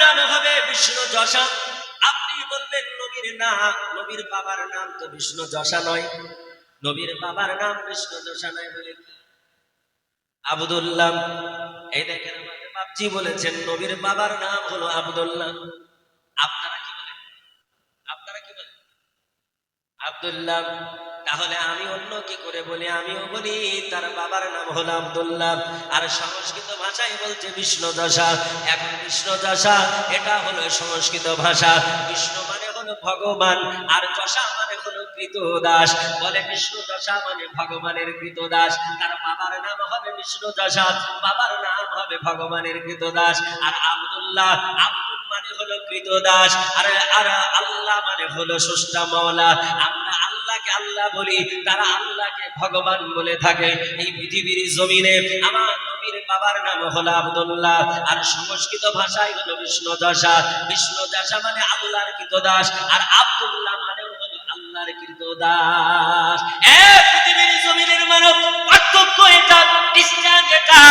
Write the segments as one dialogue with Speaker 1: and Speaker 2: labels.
Speaker 1: নাম হবে বিষ্ণু যশা। আপনি বলবেন নবীর নাম, নবীর বাবার নাম তো বিষ্ণু যশা নয়, নবীর বাবার নাম বিষ্ণু যশা নয় বলে আব্দুল্লাহ। এই দেখেন আমাদের বাপজি বলেছেন নবীর বাবার নাম হলো আব্দুল্লাহ। আপনারা কি বলেন? আপনারা কি বলেন? আব্দুল্লাহ। তাহলে আমি অন্য কি করে বলি? আমিও বলি তার বাবার নাম হলো আব্দুল্লাহ, আর সংস্কৃত ভাষায় বলছে বিষ্ণু যশা। এখন বিষ্ণু যশা এটা হলো সংস্কৃত ভাষা। বিষ্ণু মানে হলো ভগবান, আর যশা মানে হলো কৃতদাস। বলে বিষ্ণু যশা মানে ভগবানের কৃতদাস, তার বাবার নাম হবে বিষ্ণু যশা, বাবার নাম হবে ভগবানের কৃতদাস। আর আব্দুল্লাহ, আব্দুল মানে হলো কৃতদাস, আর আর আল্লাহ মানে হলো স্রষ্টা মওলা। আমরা আল্লাহকে আল্লাহ বলি, তারা আল্লাহকে ভগবান বলে থাকে। এই পৃথিবীর জমিনে আমার নবীর বাবার নাম হলো আব্দুল্লাহ, আর সংস্কৃত ভাষায় হলো বিষ্ণু যশা। বিষ্ণু যশা মানে আল্লাহর কৃতদাস, আর আব্দুল্লাহ মানে হলো আল্লাহর কৃতদাস। পৃথিবীর জমিনের মানব পার্থক্য এটা, ডিসটেন্স এটা।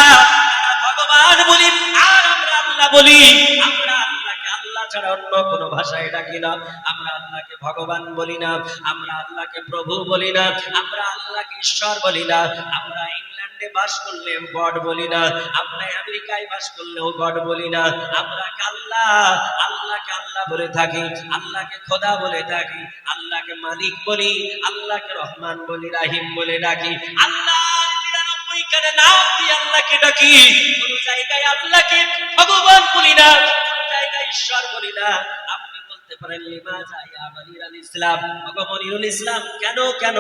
Speaker 1: ভগবান বলি আর আমরা আল্লাহ বলি। আমরা আল্লাহকে আল্লাহ ছাড়া অন্য কোনো ভাষায় ডাকি না। আমরা আল্লাহকে ভগবান বলি না, আমরা আল্লাহকে প্রভু বলি না, আমরা আল্লাহকে ঈশ্বর বলি না। আমরা ইংল্যান্ডে বাস করলে গড বলি না, আমরা আমেরিকায় বাস করলেও গড বলি না। আমরা আল্লাহ, আল্লাহকে আল্লাহ বলে থাকি, আল্লাহকে খোদা বলে থাকি, আল্লাহকে মালিক বলি, আল্লাহকে রহমান বলি, রাহিম বলে ডাকি। আল্লাহ নাম দিয়ে আল্লাহকে ডাকি। কোন জায়গায় আল্লাহকে ভগবান বলি না, কোন জায়গায় ঈশ্বর বলি না। আপনি বলতে পারেন লিমাজা ইয়া মনিরুল ইসলাম, মনিরুল ইসলাম কেন কেন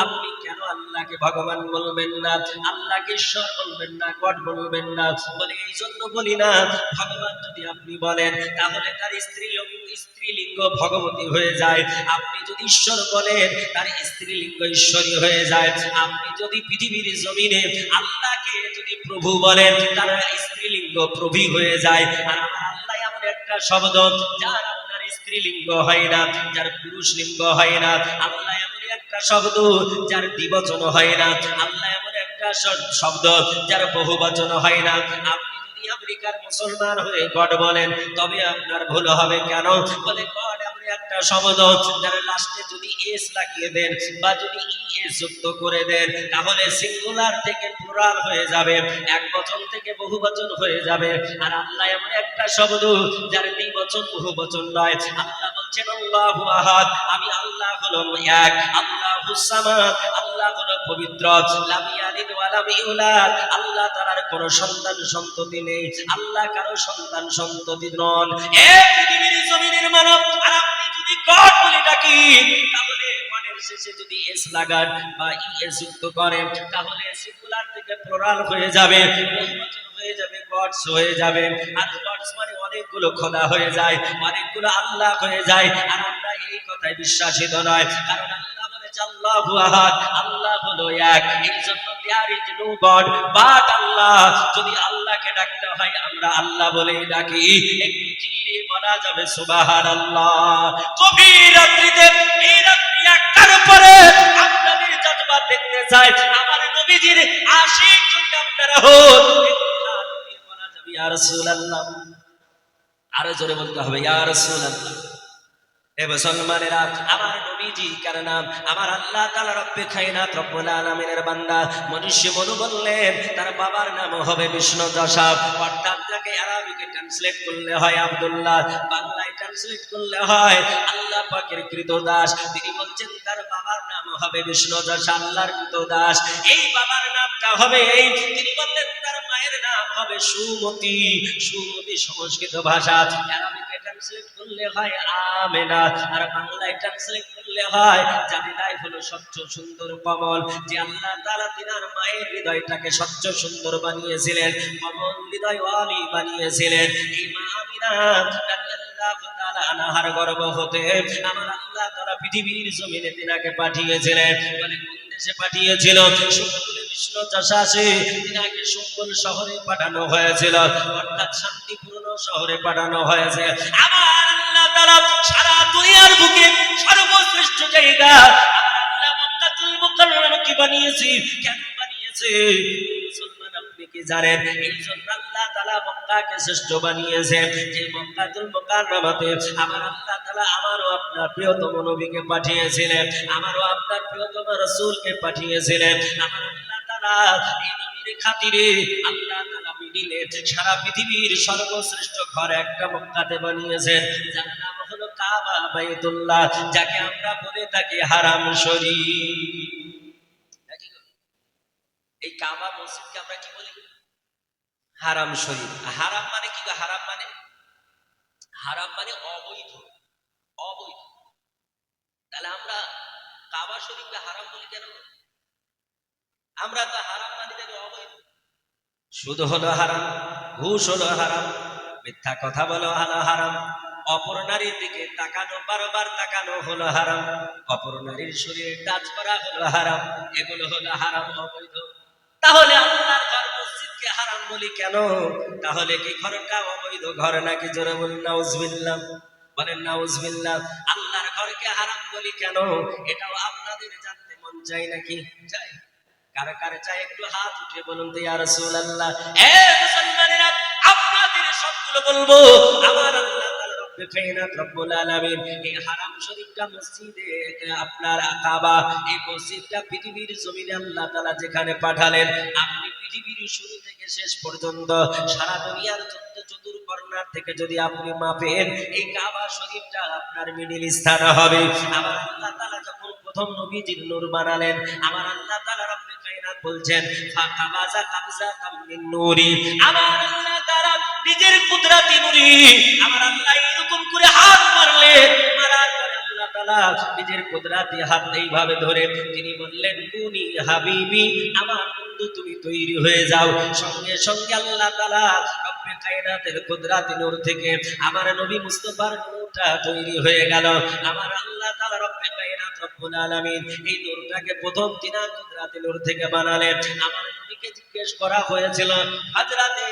Speaker 1: আপনি কেন আল্লাহকে ভগবান বলবেন না, আল্লাহকে ঈশ্বর বলবেন না, গড বলবেন না? বলে এই জন্য বলি না, ভগবান যদি আপনি বলেন তাহলে তার স্ত্রীলিঙ্গ ভগবতী হয়ে যায়। আপনি যদি ঈশ্বর বলেন তার স্ত্রীলিঙ্গ ঈশ্বরী হয়ে যায়। আপনি যদি পৃথিবীর জমিনে আল্লাহকে যদি প্রভু বলেন তার স্ত্রীলিঙ্গ প্রভু হয়ে যায়। আর আমার আল্লাহ এমন একটা শব্দ যার আপনার স্ত্রীলিঙ্গ হয় না, যার পুরুষ লিঙ্গ হয় না। আল্লাহ এমন একটা শব্দ যার দ্বিবচন হয় না। আল্লাহ এমন একটা শব্দ যার বহুবচন হয় না। আপনি যদি আমেরিকার মুসলমান হয়ে গড বলেন তবে আপনার ভুল হবে। কেন? বলে গড এমন একটা শব্দ যার লাস্টে যদি এস লাগিয়ে দেন বা যদি এস যুক্ত করে দেন তাহলে সিঙ্গুলার থেকে প্লুরাল হয়ে যাবে, এক বচন থেকে বহুবচন হয়ে যাবে। আর আল্লাহ এমন একটা শব্দ যার দ্বিবচন বহুবচন নয়। আল্লাহ বলছেন আল্লাহু আহাদ, আমি আল্লাহ হলো এক। আল্লাহুস সামাদ, আল্লাহ হলো পবিত্র। লাম ইয়ালিদ ওয়া লাম ইউলাদ, আল্লাহ তাআলার কোনো সন্তান সন্ততি নেই, আল্লাহ কারো সন্তান সন্ততি নন। এই পৃথিবীর জমিনের মানব আর আপনি যদি গড বলে ডাকি তাহলে গডের শেষে যদি এস লাগান বা ইএস যুক্ত করেন তাহলে সিঙ্গুলার থেকে প্লুরাল হয়ে যাবে, বহুবচন হয়ে যাবে, গডস হয়ে যাবে। আর গডস মানে অনেকগুলো খোদা হয়ে যায়, অনেকগুলো আল্লাহ হয়ে যায়। আর আমরা এই কথায় বিশ্বাসিত নয়, কারণ আল্লাহ বলেছে আল্লাহু আহাদ, আল্লাহ হলো এক। এই জন্য there is no god but Allah. যদি আল্লাহকে ডাকতে হয় আমরা আল্লাহ বলেই ডাকি। একটু চিল্লিয়ে বলা যাবে সুবহানাল্লাহ। গভীর রাত্রিতে এই রাত্রি একটার পরে আপনাদের জাজবা দেখতে চাই, আমার নবীজির আশিক যদি আপনারা হন বলা যাবে ইয়া রাসূলুল্লাহ। আরো জোরে বলতে হবে ইয়া রাসূলুল্লাহ। এ মুসলমানেরা, আমার নবীজি কার নাম? আমার আল্লাহ তাআলা রব্বে কায়নাত রব্বুল আলামিনের বান্দা মনুষ্য মনু বললেন তার বাবার নাম হবে বিষ্ণু যশা। অর্থাৎ যাকে আরবিতে ট্রান্সলেট করলে হয় আব্দুল্লাহ, বাংলায় ট্রান্সলেট করলে হয় আল্লাহ পাকের কৃতদাস। তিনি বলছেন তার বাবার নাম হবে বিষ্ণু যশা, আল্লাহর কৃতদাস। এই বাবার নামটা হবে এই। তিনি বললেন তার মায়ের নাম হবে সুমতি। সুমতি সংস্কৃত ভাষা, আরবিতে ট্রান্সলেট করলে হয় আমেনা, আর বাংলায় ট্রান্সলেট করলে হয় জামিলাই। হলো স্বচ্ছ সুন্দর কমল। যে আল্লাহ তাআলা তিনার মায়ের হৃদয়টাকে স্বচ্ছ সুন্দর বানিয়েছিলেন, কমল হৃদয় ওয়ালি বানিয়েছিলেন। এই মা আমিনা রাদিয়াল্লাহু তাআলা আনহার গর্ভ হতে আমার আল্লাহ তাআলা পৃথিবীর জমিনে তিনাকে পাঠিয়েছিলেন। বলে কোন দেশে পাঠিয়েছিল? শুক্কুল বিষ্ণু যশাসে তিনাকে শুক্কুল শহরে পাঠানো হয়েছিল, অর্থাৎ শান্তিপূর্ণ শহরে পাঠানো হয়েছে। আমার আল্লাহ তাআলা সারা দুনিয়ার বুকে সর্বশ্রেষ্ঠ জায়গা আমার আল্লাহ মক্কাতুল মুকাররমাকে বানিয়েছে। কেন বানিয়েছে মুসলমান আপনি কি জানেন? এই জন্য আল্লাহ তাআলা মক্কাকে শ্রেষ্ঠ বানিয়েছেন, যে মক্কাতুল মুকাররমাতে আমার আল্লাহ তাআলা আমারও আপনার প্রিয়তম নবীকে পাঠিয়েছিলেন, আমারও আপনার প্রিয়তম রাসূলকে পাঠিয়েছিলেন। আমার আল্লাহ তাআলা এই নবীর খাতিরে আল্লাহ তাআলা মিডিলে সারা পৃথিবীর সর্বশ্রেষ্ঠ ঘর একটা মক্কাতে বানিয়েছেন, যার নাম হলো কাবা বাইতুল্লাহ, যাকে আমরা বলে থাকি হারাম শরীফ। এই কাবা মসজিদকে আমরা কি বলি? হারাম শরীফ। হারাম মানে কি? হারাম মানে, হারাম মানে অবৈধ, অবৈধ। তাহলে আমরা কাবা শরীফকে হারাম বলি কেন? আমরা তো হারাম মানে জানি অবৈধ। সুদ হলো হারাম, ঘুষ হলো হারাম, মিথ্যা কথা বলো হলো হারাম, অপর নারীর দিকে তাকানো, বারবার তাকানো হলো হারাম, অপর নারীর শরীরে টাচ করা হলো হারাম, এগুলো হলো হারাম, অবৈধ। তাহলে আল্লাহর ঘর মসজিদকে হারাম বলি কেন? তাহলে কি ঘরটা অবৈধ ঘর নাকি? জোরে বলেন নাউজুবিল্লাহ, বলেন নাউজুবিল্লাহ। আল্লাহর ঘরকে হারাম বলি কেন? এটাও আপনাদের জানতে মন চাই নাকি? চাই? কার কার চাই একটু হাত উঠিয়ে বলুন তো ইয়া রাসূলুল্লাহ। এ মুসলমানেরা, আপনাদের সবগুলো বলবো, আমার আল্লাহ তাআলা রব্বে কায়নাত রব্বুল আলামিন এই হারাম শরীফটা মসজিদে আপনার কাবা, এই মসজিদটা পৃথিবীর জমিনে আল্লাহ তাআলা যেখানে পাঠালেন, আপনি পৃথিবীর শুরু থেকে শেষ পর্যন্ত সারা দুনিয়ার চতুর্কর্ণার থেকে যদি আপনি মাপেন, এই কাবা শরীফটা আপনার মিডিল স্থান হবে। আমার আল্লাহ তাআলা যখন প্রথম নবীজির নূর বানালেন, আমার আল্লাহ তাআলা রব্বে কায়নাত বলছেন ফাকাবাজা কাবজাতাম মিন নূরি, আমার আল্লাহ তাআলা নিজের কুদরতি নূরি, আমার আল্লাহ এরকম করে হাত মারলেন, মারার পরে আল্লাহ তাআলা নিজের কুদরতি হাত এইভাবে ধরে তিনি বললেন কুনি হাবিবি, আমার বন্ধু তুমি তৈরি হয়ে যাও। সঙ্গে সঙ্গে আল্লাহ তাআলা রব্বে কায়নাতের কুদরতি নূর থেকে আমার নবী মুস্তাফার নূরটা তৈরি হয়ে গেল। আমার আল্লাহ তাআলা রব্বে কায়নাত রব্বুল আলামিন এই নূরটাকে প্রথম তিনার কুদরতি নূর থেকে বানালেন। আমার নবীকে জিজ্ঞেস করা হয়েছিল, হযরতে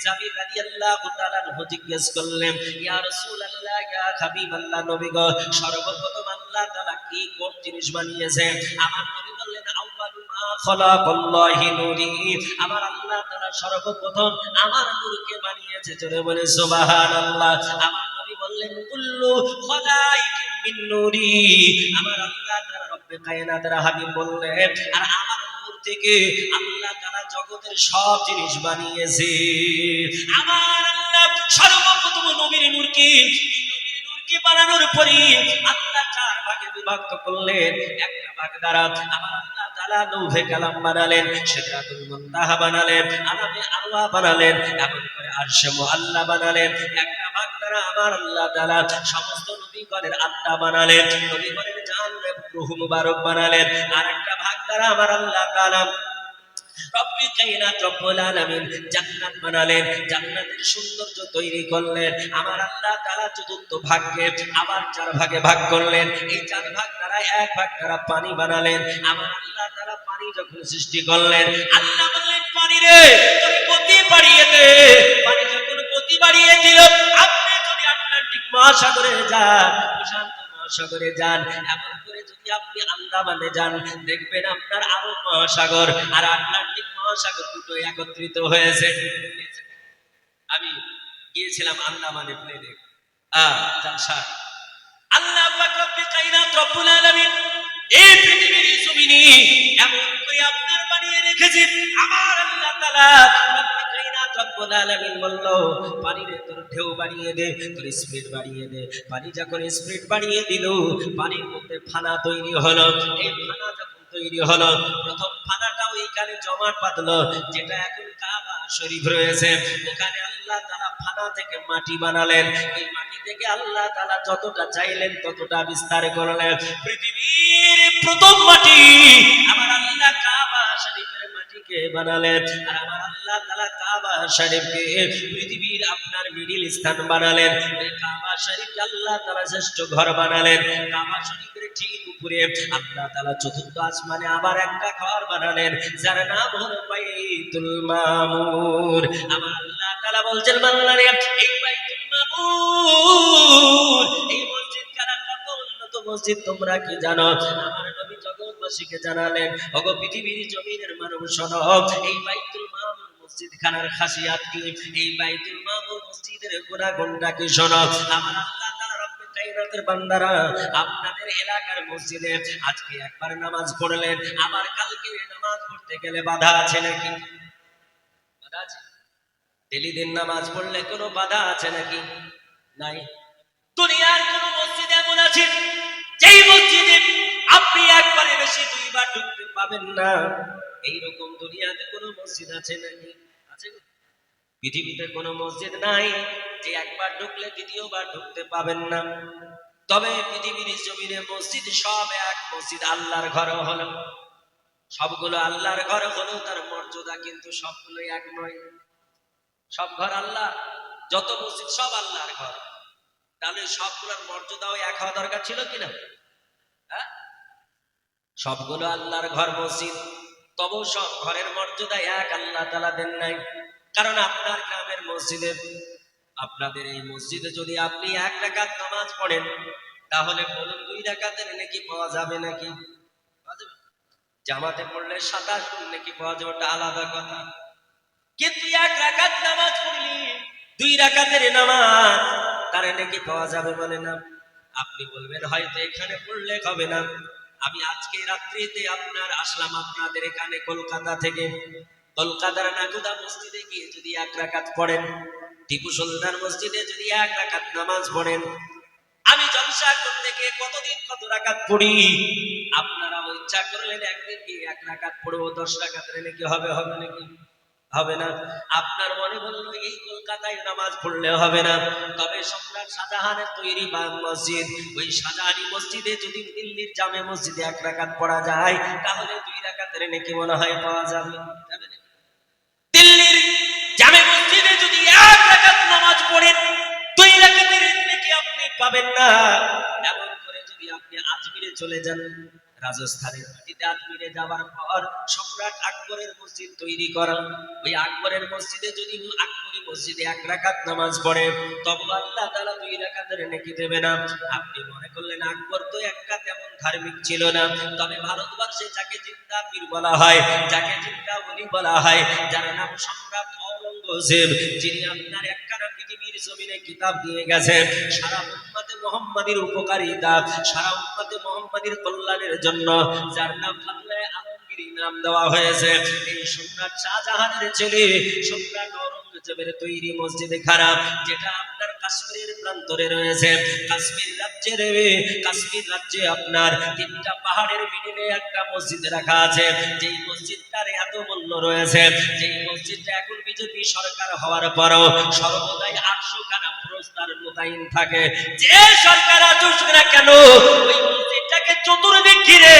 Speaker 1: জাবির রাদিয়াল্লাহু তাআলা জিজ্ঞেস করলেন, ইয়া রাসূলুল্লাহ, ইয়া হাবিবাল্লাহ, নবী গো, সর্বপ্রথম আল্লাহ তাআলা কি কোন জিনিস বানিয়েছেন? আমার নবী বললেন আউয়ালু মা খালাকাল্লাহি নূরি, আমার আল্লাহ তাআলা সর্বপ্রথম আমার নূরকে বানিয়েছে। জোরে বলে সুবহানাল্লাহ। আমার নবী বললেন কুল্লু খালাইকিন মিন নূরি, আমার আল্লাহ তাআলা রব্বে কায়নাতের হাবিব বললেন আর আমার নূর থেকে আল্লাহ তাআলা জগতের সব জিনিস বানিয়েছে। আমার আল্লাহ সর্বপ্রথম নবীর নূরকে, নবীর নূরকে বানানোর পরে আল্লাহ চার ভাগে বিভক্ত করলেন। একটা ভাগ দ্বারা আমার আল্লাহ তাআলা লৌহে কালাম বানালেন, সিদরাতুল মুনতাহা বানালেন, আলামে আরওয়াহ বানালেন, এমন করে আরশে মুআল্লা বানালেন। একটা ভাগ দ্বারা আমার আল্লাহ তাআলা সমস্ত নবীগণের আত্মা বানালেন, নবীগণের জান রূহ মুবারক বানালেন। আর একটা ভাগ দ্বারা আমার আল্লাহ তাআলা রব্বে কায়নাত রব্বুল আলামিন জান্নাত বানালেন, জান্নাতের সৌন্দর্য তৈরি করলেন। আমার আল্লাহ তাআলা চতুর্থ ভাগকে আবার চার ভাগে ভাগ করলেন। এই চার ভাগ দ্বারা এক ভাগ দ্বারা পানি বানালেন। আমার আল্লাহ তাআলা পানি যখন সৃষ্টি করলেন, আল্লাহ বললেন পানি রে তুমি গতি বাড়িয়ে দে। পানি যখন গতি বাড়িয়ে দিল, আপনি যদি আটলান্টিক মহাসাগরে যান, প্রশান্ত মহাসাগরে যান, এমন করে যদি আপনি আন্দামানে যান, দেখবেন আপনার আরব মহাসাগর আর আটলান্টিক মহাসাগর দুটো একত্রিত হয়েছে। আমি গিয়েছিলাম আন্দামানে প্লেনে, জালসা। আল্লাহ পাক রব্বে কায়নাত রব্বুল আলামিন এই পৃথিবীর জমিনে এমন করে আপনার বানিয়ে রেখেছে। আমার আল্লাহ তাআলা রব্বে কায়নাত রব্বুল আলামিন বলল পানির তোর ঢেউ বাড়িয়ে দে, তোর স্পিড বাড়িয়ে দে। পানি যখন স্পিড বাড়িয়ে দিল, পানির মধ্যে ফানা তৈরি হলো। এই ফানা যখন তৈরি হলো, প্রথম ফানাটা ওইখানে জমাট বাঁধলো, যেটা এখন কাবা শরীফ রয়েছে। ওখানে আল্লাহ তাআলা ফানা থেকে মাটি বানালেন। এই মাটি থেকে আল্লাহ তাআলা যতটা চাইলেন ততটা বিস্তার করলেন। পৃথিবীর প্রথম মাটি আমার আল্লাহ কাবা শরীফের মাটিকে বানালেন। আর আমার আল্লাহ তাআলা কাবা শরীফকে পৃথিবীর আপনার মিডিল স্থান বানালেন। এই কাবা শরীফকে আল্লাহ তাআলা শ্রেষ্ঠ ঘর বানালেন। কাবা শরীফের ঠিক উপরে আল্লাহ তাআলা চতুর্থ আসমানে আবার একটা ঘর বানালেন, যার নাম হলো বাইতুল মামুর। আমার আল্লাহ তাআলা বলছেন বান্দারে, এই বাইতুল মামুর, এই মসজিদ কারা কত উন্নত মসজিদ তোমরা কি জানো? আমার নবী জগৎবাসীকে জানালেন, ওগো পৃথিবীর জমিনের মানব শোনো, এই বাইতুল মামুর মসজিদ খানার খাসিয়াত কি, এই বাইতুল মামুর মসজিদের গুনাহগানটা কি শোনো। আমার আল্লাহ তাআলা রব্বুল কায়নাতের বান্দারা, আপনাদের এলাকার মসজিদে আজকে একবার নামাজ পড়লেন, আবার কালকে নামাজ পড়তে গেলে বাধা আছে নাকি? বাধা আছে? ডেলি দিন নামাজ পড়লে কোনো বাধা আছে নাকি? নাই। দুনিয়ার কোন মসজিদ এমন আছে যেই মসজিদে আপনি একবারে বেশি দুইবার ঢুকতে পাবেন না? এইরকম দুনিয়াতে কোন মসজিদ আছে নাকি? আছে? পৃথিবীতে কোনো মসজিদ নাই যে একবার ঢুকলে দ্বিতীয়বার ঢুকতে পাবেন না। তবে পৃথিবীর জমিনে মসজিদ সব এক, মসজিদ আল্লাহর ঘর হলো, সবগুলো আল্লাহর ঘর হলো, তার মর্যাদা কিন্তু সবগুলো এক নয়। সব ঘর আল্লাহ, যত মসজিদ সব আল্লাহর ঘর, তাহলে সবগুলোর মর্যাদাও এক হওয়া দরকার ছিল কিনা? হ্যাঁ, সবগুলো আল্লাহর ঘর মসজিদ, তবু সব ঘরের মর্যাদা এক আল্লাহ তাআলা দেন নাই। কারণ আপনার গ্রামের মসজিদে, আপনাদের এই মসজিদে যদি আপনি এক রাকাত নামাজ পড়েন, তাহলে বলুন 2 রাকাতের নেকি পাওয়া যাবে নাকি? পাওয়া যাবে? জামাতে পড়লে 27 নেকি পাওয়া যাবে, ওটা আলাদা কথা। কিন্তু 1 রাকাত নামাজ পড়লি 2 রাকাতের নামাজ, তার নেকি পাওয়া যাবে বলে না? আপনি বলবেন হয়তো এখানে পড়লে হবে না। আমি আজকে রাত্রিতে আপনার আসলাম আপনাদের এখানে কলকাতা থেকে। কলকাতার নাগুদা মসজিদে গিয়ে যদি 1 রাকাত পড়েন, টিপু সুলতান মসজিদে যদি 1 রাকাত নামাজ পড়েন, আমি জলসা করতে গিয়ে কতদিন কত রাকাত পড়ি, আপনারা ইচ্ছা করলেন একদিন গিয়ে 1 রাকাত পড়বো, 10 রাকাতের নাকি হবে? হবে নাকি? হবে না। আপনার মনে বললো এই কলকাতায় নামাজ পড়লে হবে না, তবে সম্রাট শাহজাহানের তৈরি মসজিদ, ওই শাহজাহানি মসজিদে যদি দিল্লির জামে মসজিদে 1 রাকাত পড়া যায়, তাহলে 2 রাকাতের নাকি মনে হয় পাওয়া যাবে? যাবে না? দিল্লির জামে মসজিদে যদি 1 রাকাত নামাজ পড়েন, 2 রাকাতের নাকি আপনি পাবেন না। এমন করে যদি আপনি আজমিরে চলে যান, রাজস্থানের মাটিতে আজমিরে যাবার পর সম্রাট আকবরের মসজিদ তৈরি করা, ওই আকবরের মসজিদে যদি আকবরী মসজিদে 1 রাকাত নামাজ পড়ে, তবে আল্লাহ তাআলা 2 রাকাতের নেকি দেবে না। আপনি মনে করলেন আকবর তো একটা তেমন ধার্মিক ছিল না, তবে ভারতবর্ষে যাকে জিন্দা পীর বলা হয়, যাকে জিন্দা ওলি বলা হয়, যার নাম সম্রাট ঔরঙ্গজেব, যিনি আপনার একখানা পৃথিবীর জমিনে কিতাব দিয়ে গেছেন সারা উম্মতে মুহাম্মাদীর উপকারিতা, সারা উম্মতে মুহাম্মাদীর কল্যাণের জন্য, যার নাম ফাতওয়ায়ে আলমগীর নাম দেওয়া হয়েছে। এই সম্রাট শাহজাহানের ছেলে সম্রাট ঔরঙ্গজেবের তৈরি মসজিদে খারাপ, যেটা আপনার কাশ্মীরের প্রান্তরে রয়েছে। কাশ্মীর রাজ্যে আপনার 3টা পাহাড়ের মিডিলে একটা মসজিদ রাখা আছে, যেই মসজিদটার এত মূল্য রয়েছে, যেই মসজিদটা এখন বিজেপি সরকার হওয়ার পরও সর্বদাই 800 খানা প্রস্তার মোতায়েন থাকে। যে সরকার আসুক না কেন, ওই মসজিদটাকে চতুর্দিক ঘিরে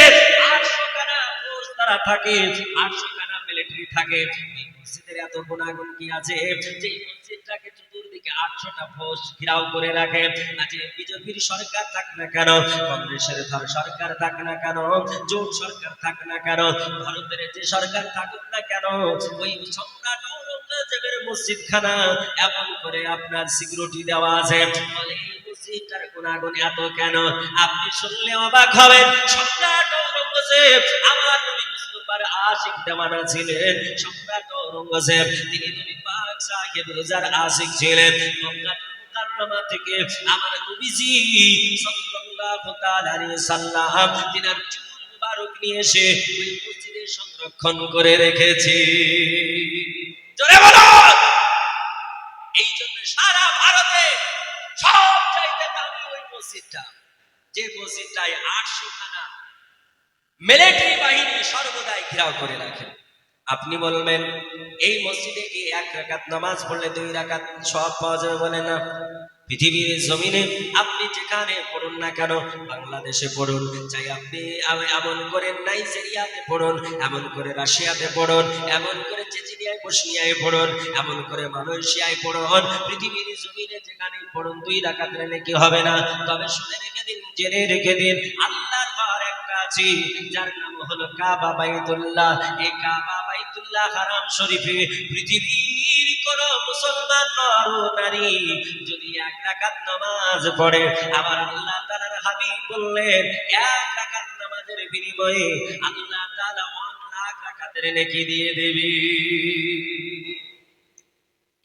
Speaker 1: 800 খানা প্রস্তারা থাকে, 800 খানা মিলিটারি থাকে। এই মসজিদের এত গুণাগুণ কি আছে যে এই মসজিদটাকে চতুর্দিকে 800টা ফৌজ ঘেরাও করে রাখে? আজকে বিজেপির সরকার থাক না কেন, কংগ্রেসের সরকার থাক না কেন, জোট সরকার থাক না কেন, ভারতের যে সরকার থাকুক না কেন, ওই সম্রাট ঔরঙ্গজেবের মসজিদখানা এমন করে আপনার সিকিউরিটি দেওয়া আছে। বলে এই মসজিদটার গুণাগুণ এত কেন? আপনি শুনলে অবাক হবেন। সম্রাট ঔরঙ্গজেব আমার নবী মুস্তাফার আশিক দেওয়ানা ছিলেন। সম্রাট ঔরঙ্গজেব তিনি নবী পাক সাহেব রোজার আশিক ছিলেন। মক্কাতুল মুকাররমা থেকে আমার নবীজি সাল্লাল্লাহু তাআলা আলাইহি সাল্লাম তিনার চুল মুবারক নিয়ে এসে ওই মসজিদে সংরক্ষণ করে রেখেছি। জোরে বলো। এই জন্য সারা ভারতে সবচাইতে দামি ওই মসজিদটা, যে মসজিদটায় 800 খানা মিলিটারি বাহিনী সর্বদাই ঘেরাও করে রাখেন। আপনি বলবেন এই মসজিদে কি 1 রাকাত নামাজ পড়লে 2 রাকাত সওয়াব পাওয়া যাবে? বলে না। পৃথিবীর জমিনে আপনি যেখানে পড়ুন না কেন, বাংলাদেশে পড়ুন, চাই আপনি এমন করে নাইজেরিয়াতে পড়ুন, এমন করে রাশিয়াতে পড়ুন, এমন করে চেচনিয়ায় বসনিয়ায় পড়ুন, এমন করে মালয়েশিয়ায় পড়ুন, পৃথিবীর জমিনে যেখানে পড়ুন 2 রাকাতের নেকি হবে না। তবে শুনে রেখে দিন, জেনে রেখে দিন, আল্লাহর ঘর একটা আছে যার নাম হলো কাবা বাইতুল্লাহ। এই কাবা বাইতুল্লাহ হারাম শরীফে পৃথিবীর কোন মুসলমান নর নারী যদি 1 রাকাত নামাজ পড়ে, আবার আল্লাহ তাআলার হাবিব বললেন 1 রাকাত নামাজের বিনিময়ে আল্লাহ তাআলা 1 লাখ রাকাতের নেকি দিয়ে দেবে।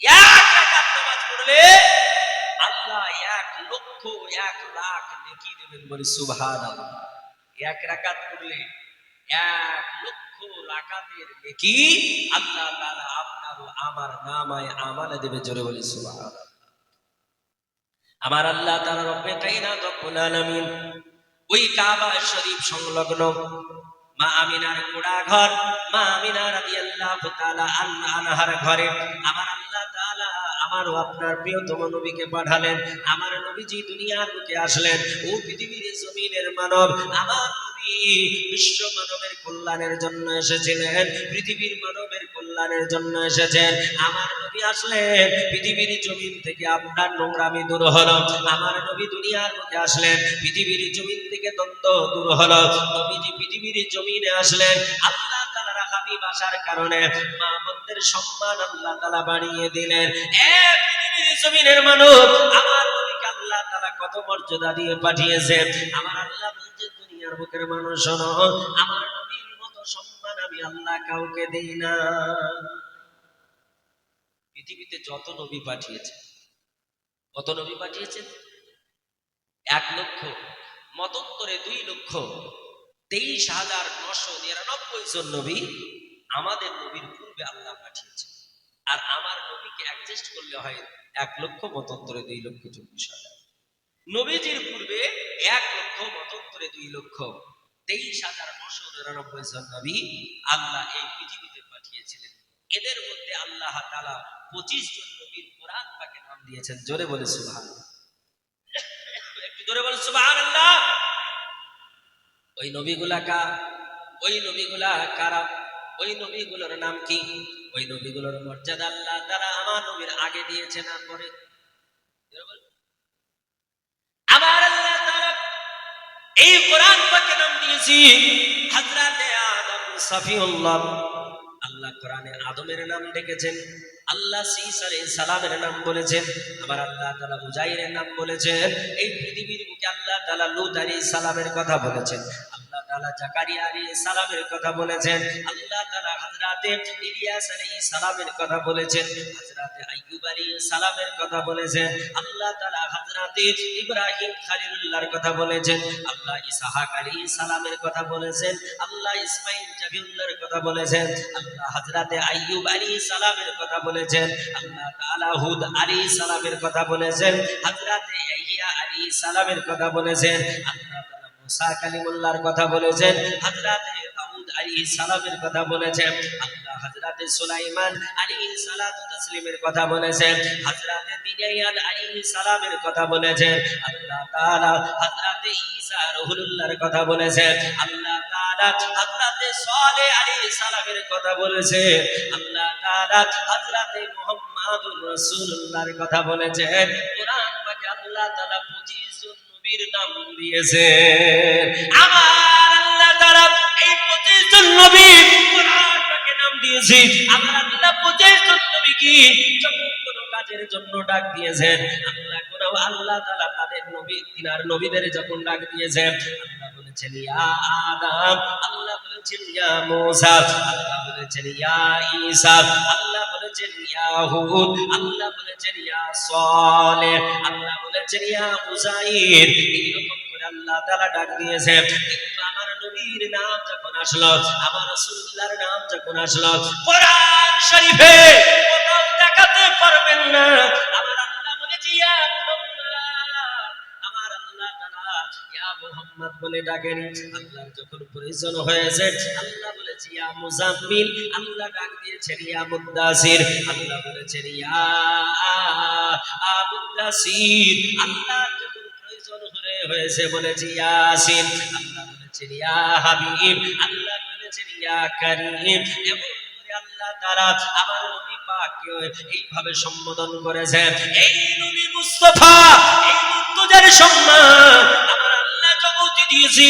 Speaker 1: এক রাকাত নামাজ পড়লে আল্লাহ 1,00,000 1,00,000 নেকি দেবেন, বলি সুবহানাল্লাহ। এক রাকাত পড়লে 1,00,000 রাকাতের নেকি আল্লাহ তাআলা আপনার ও আমার নামায়ে আমালে দেবে, জোরে বলি সুবহানাল্লাহ। আমার আল্লাহ তাআলা রব্বে কায়নাত রব্বুল আলামিন ওই কাবা শরীফ সংলগ্ন মা আমিনার গোড়া ঘর, মা আমিনা রাদিয়াল্লাহু তাআলা আনহার ঘরে আমার আল্লাহ তাআলা আমার ও আপনার প্রিয়তম নবীকে পাঠালেন। আমার নবীজি দুনিয়ার বুকে আসলেন, ও পৃথিবীর জমিনের মানব আমার নবী বিশ্ব মানবের কল্যাণের জন্য এসেছিলেন, পৃথিবীর মানবের কল্যাণের জন্য এসেছেন। আমার নবী আসলেন, পৃথিবীর জমিন থেকে আপনার নোংরামি দূর হলো। আমার নবী দুনিয়ার বুকে আসলেন, পৃথিবীর জমিন থেকে দ্বন্দ্ব দূর হলো। নবীজি পৃথিবীর জমিনে আসলেন, আল্লাহ তাআলার হাবিব আসার কারণে মা বোনদের সম্মান আল্লাহ তাআলা বাড়িয়ে দিলেন। এ পৃথিবীর জমিনের মানুষ, আমার নবীকে আল্লাহ তাআলা কত মর্যাদা দিয়ে পাঠিয়েছেন। আমার আল্লাহ বলছে, দুনিয়ার বুকের মানুষ শোনো, আমার নবীর মতো সম্মান আমি আল্লাহ কাউকে দেই না। পৃথিবীতে যত নবী পাঠিয়েছে, কত নবী পাঠিয়েছেন? 1,00,000, মতান্তরে 2,23,999 জন নবী আমাদের নবীর পূর্বে আল্লাহ পাঠিয়েছে। আর আমার নবীকে অ্যাডজাস্ট করলে হয় 1,00,000, মতান্তরে 2,24,000। নবীজির পূর্বে 1,00,000, মতান্তরে 2,23,999 জন নবী আল্লাহ এই পৃথিবীতে পাঠিয়েছিলেন। এদের মধ্যে আল্লাহ তাআলা 25 জন নবীর কোরআন পাকে নাম দিয়েছেন, জোরে বলে সুবহানাল্লাহ। একটু জোরে বলে সুবহানাল্লাহ। ওই নবীগুলা কার? ওই নবীগুলা কারা? ওই নবীগুলোর নাম কি? ওই নবীগুলোর মর্যাদা আল্লাহ তাআলা আমার নবীর আগে দিয়েছেন আর পরে। আমার আল্লাহ তাআলা এই কোরআন পাকে নাম দিয়েছি হযরতে আদম সফিউল্লাহ। আল্লাহ কোরআনে আদমের নাম ডেকেছেন, আল্লাহ ঈসা আলাইহিস সালামের নাম বলেছেন, আমার আল্লাহ তাআলা উজাইরের নাম বলেছেন। এই পৃথিবীর বুকে আল্লাহ তাআলা লূত আলাইহিস সালামের কথা বলেছেন, আল্লাহ তাআলা জাকারিয়া আলাইহিস সালামের কথা বলেছেন, আল্লাহ তাআলা হযরতে ইলিয়াস আলাইহিস সালামের কথা বলেছেন, হযরতে আইয়ুব আলাইহিস সালামের কথা বলেছেন, আল্লাহ তাআলা হযরতে ইব্রাহিম খলিলুল্লাহর কথা বলেছেন, আল্লাহ ইসহাক আলাইহিস সালামের কথা বলেছেন, আল্লাহ ইসমাঈল জাবিউল্লাহর কথা বলেছেন, আল্লাহ হযরতে আইয়ুব আলাইহিস সালামের কথা বলেছেন, আল্লাহ তাআলা হুদ আলাইহিস সালামের কথা বলেছেন, হযরতে ইয়াহইয়া আলাইহিস সালামের কথা বলেছেন, আল্লাহ তাআলা মুসা কালিমুল্লাহর কথা বলেছেন, হযরতে দাউদ আলাইহিস সালামের কথা বলেছেন, আল্লাহ হযরতে সুলাইমান আলাইহিস সালাতু তাসলিমের কথা বলেছেন, হযরতে দিনায়াদ আলাইহিস সালামের কথা বলেছেন, আল্লাহ তাআলা হযরতে ঈসা রুহুল্লাহর কথা বলেছেন, আল্লাহ তাআলা হযরতে সালেহ আলাইহিস সালামের কথা বলেছেন, আল্লাহ তাআলা হযরতে মুহাম্মাদুর রাসূলুল্লাহর কথা বলেছেন। কোরআন পাকে আল্লাহ তাআলা 25 জন নবীর নাম দিয়েছেন। আমার আল্লাহ তাআলা এই 25 জন নবী কোরআন পাকে নাম দিয়েছে। আমার আল্লাহ 25 জন নবীকে যখন কোন কাজের জন্য ডাক দিয়েছেন, আল্লাহ তাআলা তাদের নবী তিনার নবীদের যখন ডাক দিয়েছেন, আল্লাহ বলেছেন ইয়া আদম, আল্লাহ বলেছেন ইয়া মূসা, আল্লাহ বলেছেন ইয়া ঈসা, আল্লাহ বলেছেন ইয়া হুদ, আল্লাহ বলেছেন ইয়া সালেহ, আল্লাহ বলেছেন ইয়া উযাইর। এইরকম করে আল্লাহ তাআলা ডাক দিয়েছেন। কিন্তু আমার নবীর নাম যখন আসলো, আমার রাসূলুল্লাহর নাম যখন আসলো, কোরআন শরীফে কোথাও দেখাতে পারবেন না আমার আল্লাহ বলেছে ইয়া মুহাম্মদ বলে ডাকেন। আল্লাহর যখন প্রয়োজন হয়েছে, আল্লাহ বলেছে ইয়া মুজাম্মিল, আল্লাহ ডাক দিয়েছেন ইয়া মুদ্দাসির, আল্লাহ বলেছেন ইয়া মুদ্দাসির। আল্লাহ যখন প্রয়োজন হয়েছে বলেছে ইয়াসিন, আল্লাহ বলেছেন ইয়া হাবিব, আল্লাহ বলেছেন ইয়া কারীম। এমন করে আল্লাহ তাআলা আমার নবী পাককে এইভাবে সম্বোধন করেছেন। এই নবী মুস্তাফা, এই মুর্তজার সম্মান আমার আল্লাহ জগতে দিয়েছি।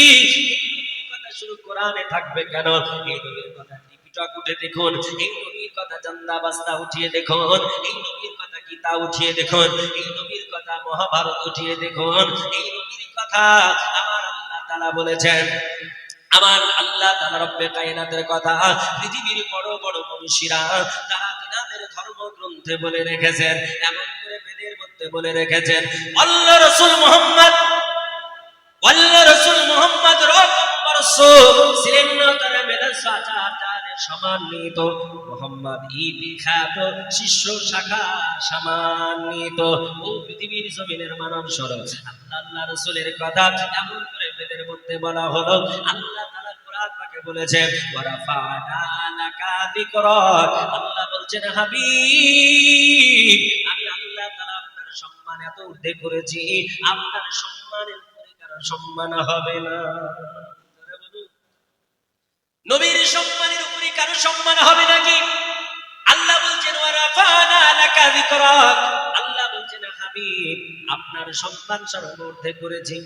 Speaker 1: এই কথা শুধু কোরআনে থাকবে কেন? এই নবীর কথা টিপিটক উঠে দেখুন, এই নবীর কথা জান্দা বাস্তা উঠিয়ে দেখুন, এই নবীর কথা গীতা উঠিয়ে দেখুন, এই নবীর কথা মহাভারত উঠিয়ে দেখুন। এই নবীর কথা আমার আল্লাহ তাআলা বলেছেন আমার আল্লাহ তাআলা রব্বে কায়নাতের কথা পৃথিবীর বড় বড় মনীষীরা তারা তিনাদের ধর্মগ্রন্থে বলে রেখেছেন, এমন করে বেদের মধ্যে বলে রেখেছেন, আল্লাহ রাসূল মুহাম্মদ ছিলেন না তারা মেধার সম্মানিত, মুহাম্মদ বিখ্যাত শিষ্য শাখা সম্মানিত। ও পৃথিবীর জমিনের মানব সরল আল্লাহ রাসূলের কথা এমন করে বেদের মধ্যে বলা হলো। আল্লাহ তাআলা কোরআন পাকে বলেছেন, ওয়ারাফা'না লাকা যিকরাক। আল্লাহ বলছেন, হাবিব আমি আল্লাহ তাআলা আপনার সম্মান এত ঊর্ধ্বে করেছি, আপনার সম্মানের সম্মান হবে না। নবীর সম্মানের উপরে কারো সম্মান হবে নাকি? আল্লাহ বলছেন, ওয়ারাফা'না লাকা যিকরাক। আল্লাহ বলছেন, হাবিব আপনার সম্মান সর্বোচ্চ করেছি।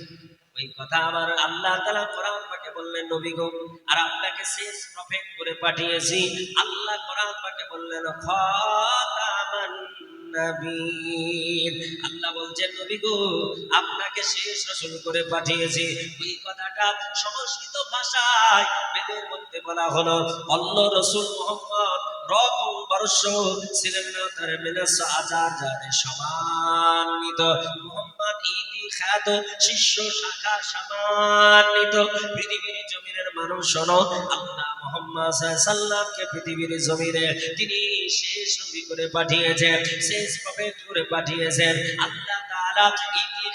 Speaker 1: ওই কথা আমার আল্লাহ তাআলা কোরআন পাকে বললেন, নবী গো আর আপনাকে শেষ প্রফেট করে পাঠিয়েছি। আল্লাহ কোরআন পাকে বললেন, খাতামান নবীন। আল্লাহ বলছেন, নবী গো আপনাকে শেষ রাসূল করে পাঠিয়েছি। ওই কথাটা সংস্কৃত ভাষায় বেদের মধ্যে বলা হলো, আল্লাহ রাসূল মুহাম্মদ রকম বর্ষ ছিলেন না তার মেলাস হাজার জানে সম্মানিত, মুহাম্মদ খ্যাত শিষ্য শাখা সম্মানিত। পৃথিবীর জমিনের মানুষ শোনো, আল্লাহ মুহাম্মদ সাল্লাল্লাহু আলাইহি সাল্লামকে পৃথিবীর জমিনে তিনি শেষ নবী করে পাঠিয়েছেন, শেষ প্রফেট করে পাঠিয়েছেন। আল্লাহ তাআলা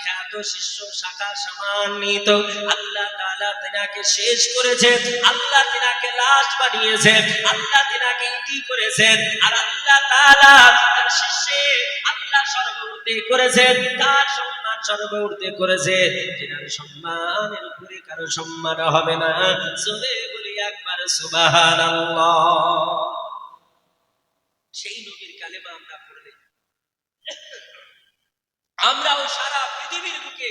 Speaker 1: খ্যাত শিষ্য শাখা সম্মানিত, আল্লাহ তাআলা তিনাকে শেষ করেছেন, আল্লাহ তিনাকে লাশ বানিয়েছেন, আল্লাহ তিনাকে ইতি করেছেন। আর আল্লাহ তাআলা তার শিষ্যে আল্লাহ সর্বোচ্চ করেছেন, তার সম্মান সর্বোচ্চ করেছে। তিনার সম্মানের উপরে কারো সম্মান হবে না। জোরে বলি একবার সুবহানাল্লাহ। সেই নবীর কালেমা আমরা পড়লে আমরাও সারা পৃথিবীর বুকে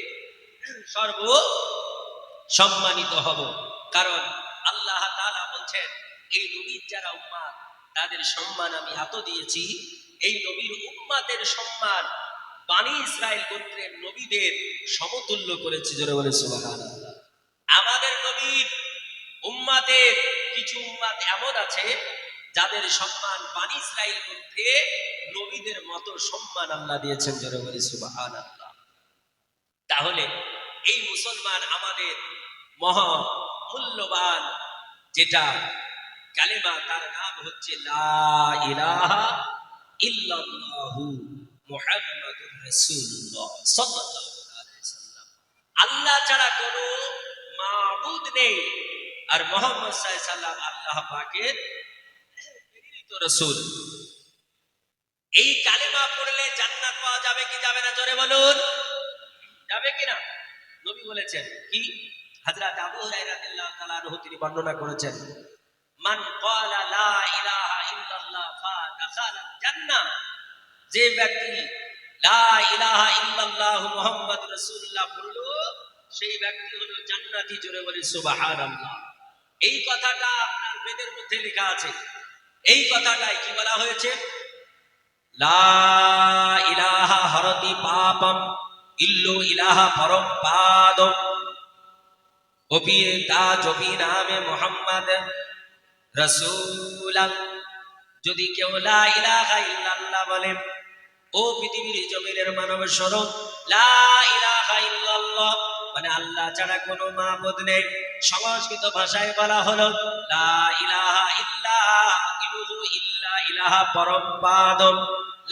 Speaker 1: সর্ব সম্মানিত হব। কারণ আল্লাহ তাআলা বলছেন, এই নবীর যারা উম্মত তাদের সম্মান আমি এত দিয়েছি, এই নবীর উম্মতের সম্মান বনি ইসরাইল গোত্রের নবীদের সমতুল্য করেছি। জোরে বলে সুবহানাল্লাহ। আমাদের নবীর উম্মতের কিছু উম্মত এমন আছে যাদের সম্মান বনি ইসরাইল গোত্রে নবীদের মতো সম্মান আল্লাহ দিয়েছেন। জোরে বলে সুবহানাল্লাহ। তাহলে এই মুসলমান আমাদের মহা মূল্যবান যেটা কালেমা, তার নাম হচ্ছে লা ইলাহা ইল্লাল্লাহু মুহাম্মাদুর রাসূলুল্লাহ সাল্লাল্লাহু আলাইহি সাল্লাম। আল্লাহ ছাড়া কোনো মাবুদ নেই, আর মুহাম্মদ সাল্লাল্লাহু আলাইহি সাল্লাম আল্লাহ পাকের প্রেরিত রাসূল। এই কালেমা পড়লে জান্নাত পাওয়া যাবে কি যাবে না? জোরে বলুন, যাবে কিনা? নবী বলেছেন কি? হযরত আবু হুরায়রা রাদিয়াল্লাহু তাআলা আনহু তিনি বর্ণনা করেছেন, মান ক্বালা লা ইলাহা ইল্লাল্লাহ ফা দাখালাল জান্নাহ। যে ব্যক্তি লা ইলাহা ইল্লাল্লাহু মুহাম্মাদুর রাসূলুল্লাহ পড়লো, সেই ব্যক্তি হলো জান্নাতি। জোরে বলি সুবহানাল্লাহ। এই কথাটা আপনার বেদের মধ্যে লেখা আছে। এই কথাটাই কি বলা হয়েছে? লা ইলাহা হরতি পাপম ইল্লু ইলাহা পরমপাদম ওপি তাজ ওপি নামে মুহাম্মদ রাসূলান। যদি কেউ লা ইলাহা ইল্লাল্লাহ বলে, ও পৃথিবীর জমিনের মানব শোনো, লা ইলাহা ইল্লাল্লাহ মানে আল্লাহ ছাড়া কোনো মাবুদ নেই। সংস্কৃত ভাষায় বলা হলো লা ইলাহা ইল্লা ইলুহু ইল্লা ইলাহা পরমপাদম,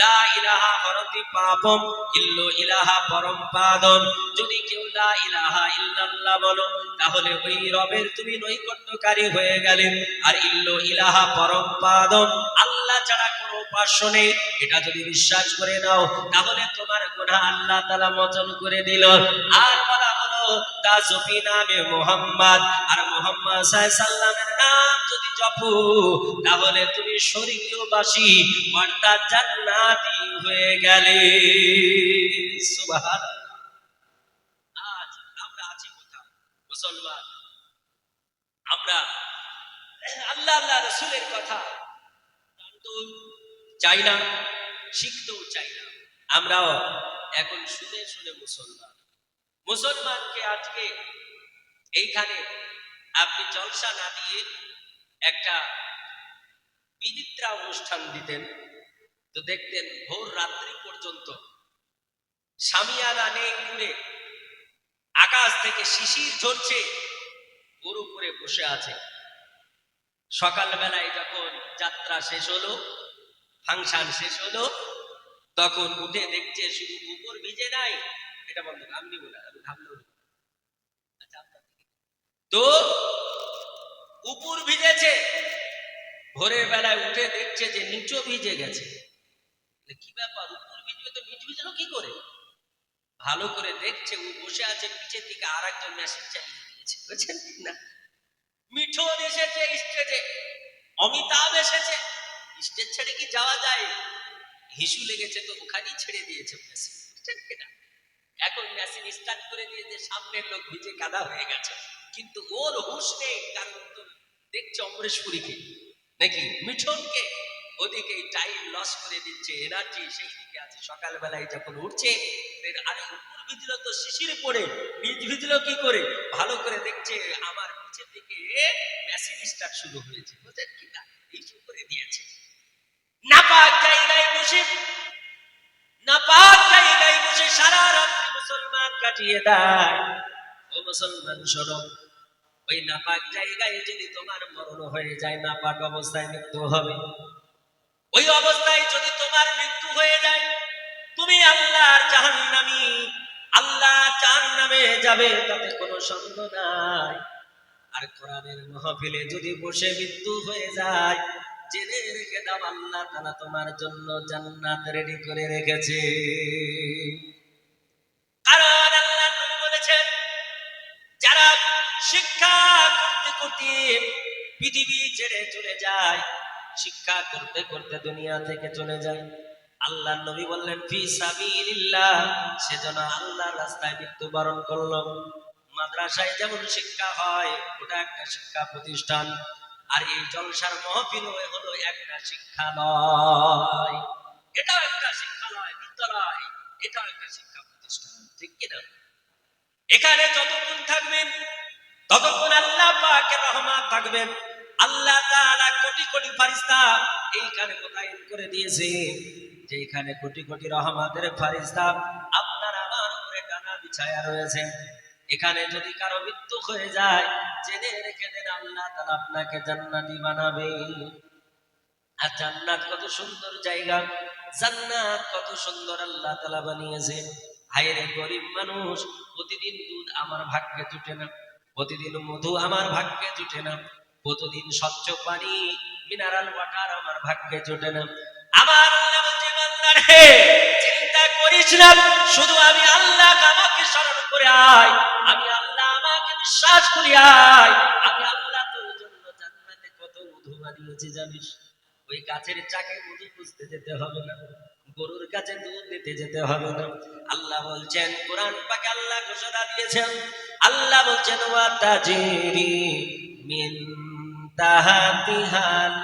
Speaker 1: লা ইলাহা হরতি পাপম ইল্লু ইলাহা পরমপাদম। যদি কেউ লা ইলাহা ইল্লাল্লাহ বলো, তাহলে ওই রবের তুমি নৈকট্যকারী হয়ে গেলে। আর ইল্লু ইলাহা পরমপাদম আল্লাহ ছাড়া কোনো উপাস্য নেই, এটা যদি বিশ্বাস করে নাও, তাহলে তোমার গুনাহ আল্লাহ তাআলা মোচন করে দিল। আর বলা হলো তাজবি নামে মুহাম্মদ, আর মুহাম্মদ সাল্লাল্লাহু আলাইহি সাল্লামের নাম যদি জপো, তাহলে তুমি স্বর্গীয়বাসী অর্থাৎ জান্নাতি হয়ে গেলে। সুবহানাল্লাহ। আজ আমরা আছি কোথায় মুসলমান? আমরা আল্লাহ আল্লাহ রাসূলের কথা জানতেও চাই না, শিখতেও চাই না। আমরাও এখন শুনে শুনে মুসলমানকে আজকে এইখানে আপনি জলসা না দিয়ে একটা বিচিত্রা অনুষ্ঠান দিতেন, তো দেখতেন ভোর রাত্রি পর্যন্ত সামিয়ানা নেই ঘুরে, আকাশ থেকে শিশির ঝরছে, ওর উপরে বসে আছে। সকালবেলায় যখন যাত্রা শেষ হলো, ফাংশন শেষ হলো, তখন উঠে দেখছে শুধু উপর ভিজে নাই। এটা বন্ধ, আমি নিব না, আমি ঘামলেও নিব না। আচ্ছা, তো উপর ভিজেছে, ভোরের বেলায় উঠে দেখছে যে নিচও ভিজে গেছে। কি ব্যাপার, উপর ভিজবে তো নিচ ভিজলো কি করে? ভালো করে দেখছে, ও বসে আছে পিছের দিকে আর একজন মেশিন চালিয়ে দিয়েছে, বুঝছেন না? মিঠুন এসেছে স্টেজে, অমিতাভ এসেছে, স্টেজ ছেড়ে কি যাওয়া যায়? হিসু লেগেছে তো ওখানেই ছেড়ে দিয়েছে মেশিন, বুঝছেন কিনা? এখন মেশিন স্টার্ট করে দিয়েছে, সামনের লোক ভিজে কাদা হয়ে গেছে, কিন্তু ওর হুঁশ নেই, কারণ তো দেখছে অমরেশ পুরীকে নাকি মিঠুনকে, ওদিকে টাইম লস করে দিচ্ছে, এনার্জি সেই দিকে আছে। সকালবেলায় যখন উঠছে, আরে উপর ভিজলো তো শিশির পড়ে, নিচ ভিজলো কি করে? ভালো করে দেখছে আমার পিছের দিকে মেশিন স্টার্ট শুরু হয়েছে, বুঝছেন কিনা? এই করে দিয়েছে। নাপাক জায়গায় বসে, নাপাক জায়গায় বসে সারা রাত্রি মুসলমান কাটিয়ে দেয়। ও মুসলমান শোনো, ওই নাপাক জায়গায় যদি তোমার মরণ হয়ে যায়, নাপাক অবস্থায় মৃত্যু হবে। ওই অবস্থায় যদি তোমার মৃত্যু হয়ে যায়, তুমি আল্লাহর জাহান্নামী, আল্লাহ জাহান্নামে যাবে, তাতে কোনো সন্দেহ নাই। আর কোরআনের মাহফিলে যদি বসে মৃত্যু হয়ে যায়, জেনে রেখে দাও আল্লাহ তাআলা তোমার জন্য জান্নাত রেডি করে রেখেছে। কারণ আল্লাহ নবী বলেছেন, যারা শিক্ষা করতে করতে পৃথিবী ছেড়ে চলে যায়, শিক্ষা করতে করতে দুনিয়া থেকে চলে যায়, আল্লাহ নবী বললেন ফি সাবিলিল্লাহ, সেজন্য আল্লাহর রাস্তায় মৃত্যুবরণ করলো। মাদ্রাসায় যেমন শিক্ষা হয়, ওটা একটা শিক্ষা প্রতিষ্ঠান, আর এই জলসার মাহফিল হলো একটা শিক্ষালয়। এটাও একটা শিক্ষালয়, বিদ্যালয়, এটাও একটা শিক্ষা প্রতিষ্ঠান, ঠিক কিনা? এখানে যতক্ষণ থাকবেন ততক্ষণ আল্লাহ পাকের রহমত থাকবেন। আল্লাহ তাআলা কোটি কোটি ফেরেশতা এইখানে মোতায়েন করে দিয়েছে, যে এখানে কোটি কোটি রহমতের ফেরেশতা আপনার আমার উপরে টানা বিছায়া রয়েছে। এখানে যদি কারো মৃত্যু হয়ে যায়, জেনে রেখে দেন আল্লাহ তাআলা আপনাকে জান্নাতি বানাবে। আর জান্নাত কত সুন্দর জায়গা, জান্নাত কত সুন্দর আল্লাহ তাআলা বানিয়েছে। হায়রে গরিব মানুষ, প্রতিদিন দুধ আমার ভাগ্যে জুটে না, প্রতিদিন মধু আমার ভাগ্যে জুটে না, প্রতিদিন স্বচ্ছ পানি মিনারেল ওয়াটার আমার ভাগ্যে জুটে না। আমার আল্লাহ বলছে, বান্দা রে, চিন্তা করিস না, শুধু আমি আল্লাহ আমাকে স্মরণ করে আয়, আমি আল্লাহ আমাকে বিশ্বাস করি আয়, আমি আল্লাহ তোর জন্য জান্নাতে কত মধু বানিয়েছি জানিস? ওই গাছের চাকে মধু খুঁজতে যেতে হবে না, গরুর কাছে দুধ দিতে যেতে হবে না। আল্লাহ বলছেন, কোরআন পাকে আল্লাহ ঘোষণা দিয়েছেন, আল্লাহ বলছেন ওয়া তাজরি মিন তাহতিহাল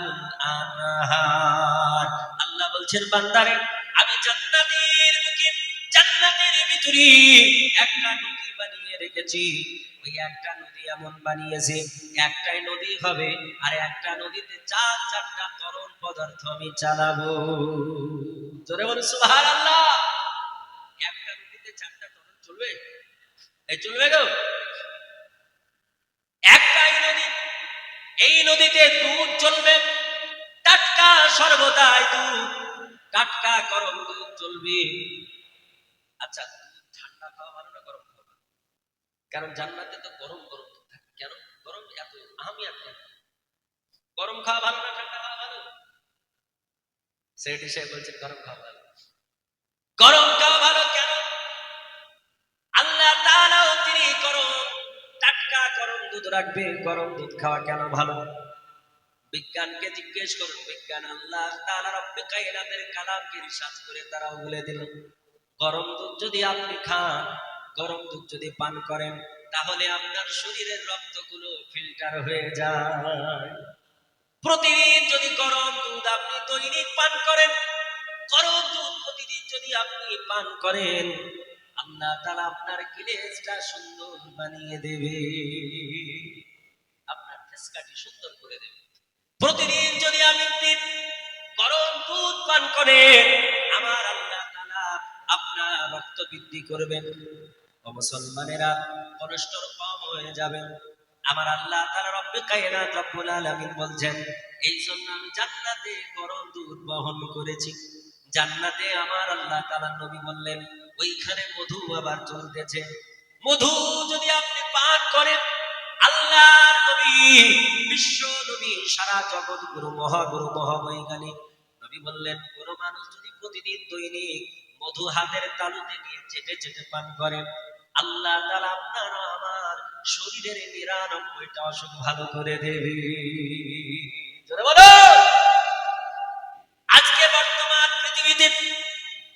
Speaker 1: আনহার। আল্লাহ বলছেন, বান্দারে, আমি জান্নাতের বুকে, জান্নাতের ভিতরে একটা নদী বানিয়ে রেখেছি। ওই একটা নদী এমন বানিয়েছি, একটাই নদী হবে, আর একটা নদীতে চার চারটা তরল পদার্থ আমি চালাবো। জোরে বলুন সুবহানাল্লাহ। একটা নদীতে চারটা তরল চলবে? এই চলবে গো? একটাই নদী, এই নদীতে দুধ চলবে, টাটকা সর্বদাই দুধ, টাটকা গরম দুধ চলবে। আচ্ছা, দুধ ঠান্ডা খাওয়া ভালো না গরম খাওয়া ভালো? কারণ জান্নাতে তো গরম গরম দুধ থাকে। কেন গরম এত আহমিয়াত কেন? গরম খাওয়া ভালো না ঠান্ডা খাওয়া ভালো? সেটি সাহেব বলছেন গরম খাওয়া ভালো। গরম খাওয়া ভালো কেন? আল্লাহ তাআলাও তিনি গরম, টাটকা গরম দুধ রাখবে। গরম দুধ খাওয়া কেন ভালো? বিজ্ঞানকে জিজ্ঞেস করুন, বিজ্ঞান আল্লাহ তাআলা রব্বে কায়নাতের কালামকে রিসার্চ করে তারাও বলে দিল, গরম দুধ যদি আপনি খান, গরম দুধ যদি পান করেন, তাহলে আপনার শরীরের রক্তগুলো ফিল্টার হয়ে যায়। প্রতিদিন যদি গরম দুধ আপনি দৈনিক পান করেন, গরম দুধ প্রতিদিন যদি আপনি পান করেন, আল্লাহ তাআলা আপনার কিলেজটা সুন্দর বানিয়ে দেবে। ফেসকাটি সুন্দর করে দেবে। প্রতিদিন যদি আপনি গরম দুধ পান করে আমার আল্লাহ তাআলা আপনার রক্ত বৃদ্ধি করবেন। ও মুসলমানেরা, কোলেস্টেরল কম হয়ে যাবে। আমার আল্লাহ তাআলা রব্বে কায়নাত রব্বুল আলামিন বলছেন, এই জন্য আমি জান্নাতে গরম দুধ বহন করেছি। জান্নাতে আমার আল্লাহ তাআলা নবী বললেন ওইখানে মধু আবার চলতেছে। মধু যদি আপনি পান করেন, আল্লাহর নবী, বিশ্ব নবী, সারা জগৎ গুরু মহাগুরু মহাবৈজ্ঞানিক নবী বললেন, কোন মানুষ যদি প্রতিদিন দৈনিক মধু হাতের তালুতে নিয়ে চেটে চেটে পান করেন, আল্লাহ তাআলা আপনার আমার শরীরের ৯৯টা অসুখ ভালো করে দেবে। জোরে বলো। আজকে বর্তমান পৃথিবীতে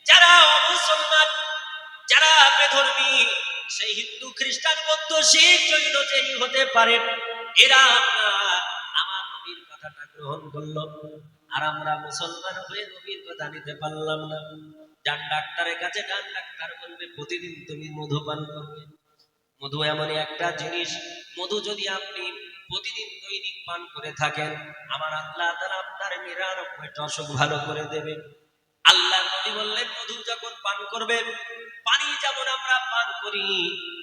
Speaker 1: যারা অমুসলমান, যারা বেধর্মী, সেই হিন্দু খ্রিস্টান বৌদ্ধ শিখ জৈন যেই হতে পারে, এরা আপনার আমার নবীর কথাটা গ্রহণ করলো, আর আমরা মুসলমান হয়ে নবীর কথা নিতে পারলাম না। যান ডাক্তারের কাছে, যান ডাক্তার বলবে প্রতিদিন তুমি মধু পান করবে। মধু এমন একটা জিনিস, মধু যদি আপনি প্রতিদিন দৈনিক পান করে থাকেন, আমার আল্লাহ তাআলা আপনার ৯৯টা অসুখ ভালো করে দেবে। আল্লাহ নবী বললেন মধু যখন পান করবেন, পানি যেমন আমরা পান করি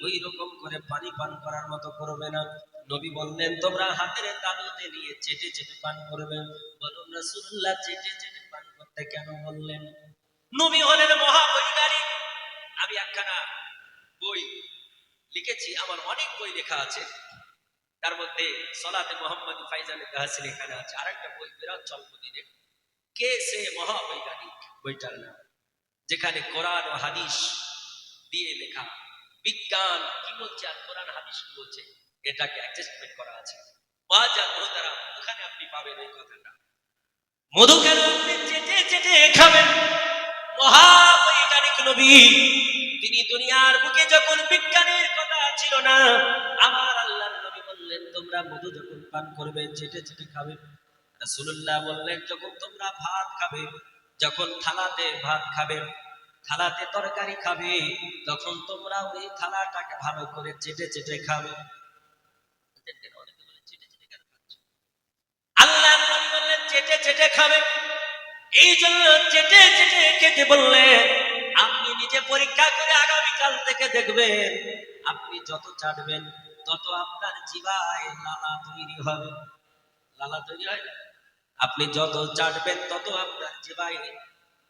Speaker 1: ওই রকম করে পানি পান করার মতো করবে না। নবী বললেন তোমরা হাতের তালুতে নিয়ে চেটে চেটে পান করবে। বলুন রাসূলুল্লাহ, চেটে চেটে পান করতে কেন বললেন? নবী হলেন মহাবৈজ্ঞানিক। আমি একখানা বই লিখেছি, আমার অনেক বই লেখা আছে, তার মধ্যে সলাতে মোহাম্মদ ফাইজানের তাহসিল এখানে আছে। আরেকটা বই বিরাট চলমদিনের, কে সে মহাবৈজ্ঞানিক, বইটার নাম, যেখানে কোরআন ও হাদিস দিয়ে লেখা, বিজ্ঞান কি বলছে আর কোরআন হাদিস কি বলছে এটাকে অ্যাডজাস্টমেন্ট করা আছে। বাজার মহতারা, ওখানে আপনি পাবেন এই কথাটা। মধু কেন আপনি চেটে চেটে খাবেন? মহাবৈজ্ঞানিক নবী, তিনি দুনিয়ার বুকে যখন বিজ্ঞানের কথা ছিল না, আমার আল্লাহর নবী বললেন তোমরা মধু যখন পান করবে চেটে চেটে খাবে। রাসূলুল্লাহ বললেন যখন তোমরা ভাত খাবে, যখন থালাতে ভাত খাবে, থালাতে তরকারি খাবে, তখন তোমরা ওই থালাটাকে ভালো করে চেটে চেটে খাবে। আল্লাহ নবী বললেন চেটে চেটে খাবে। এই জন্য চেটে চেটে খেতে বললেন। আপনি নিজে পরীক্ষা করে আগামীকাল থেকে দেখবেন, আপনি যত চাটবেন তত আপনার জিহ্বায় লালা তৈরি হবে। লালা তৈরি হয় না? আপনি যত চাটবেন তত আপনার জিহ্বায়,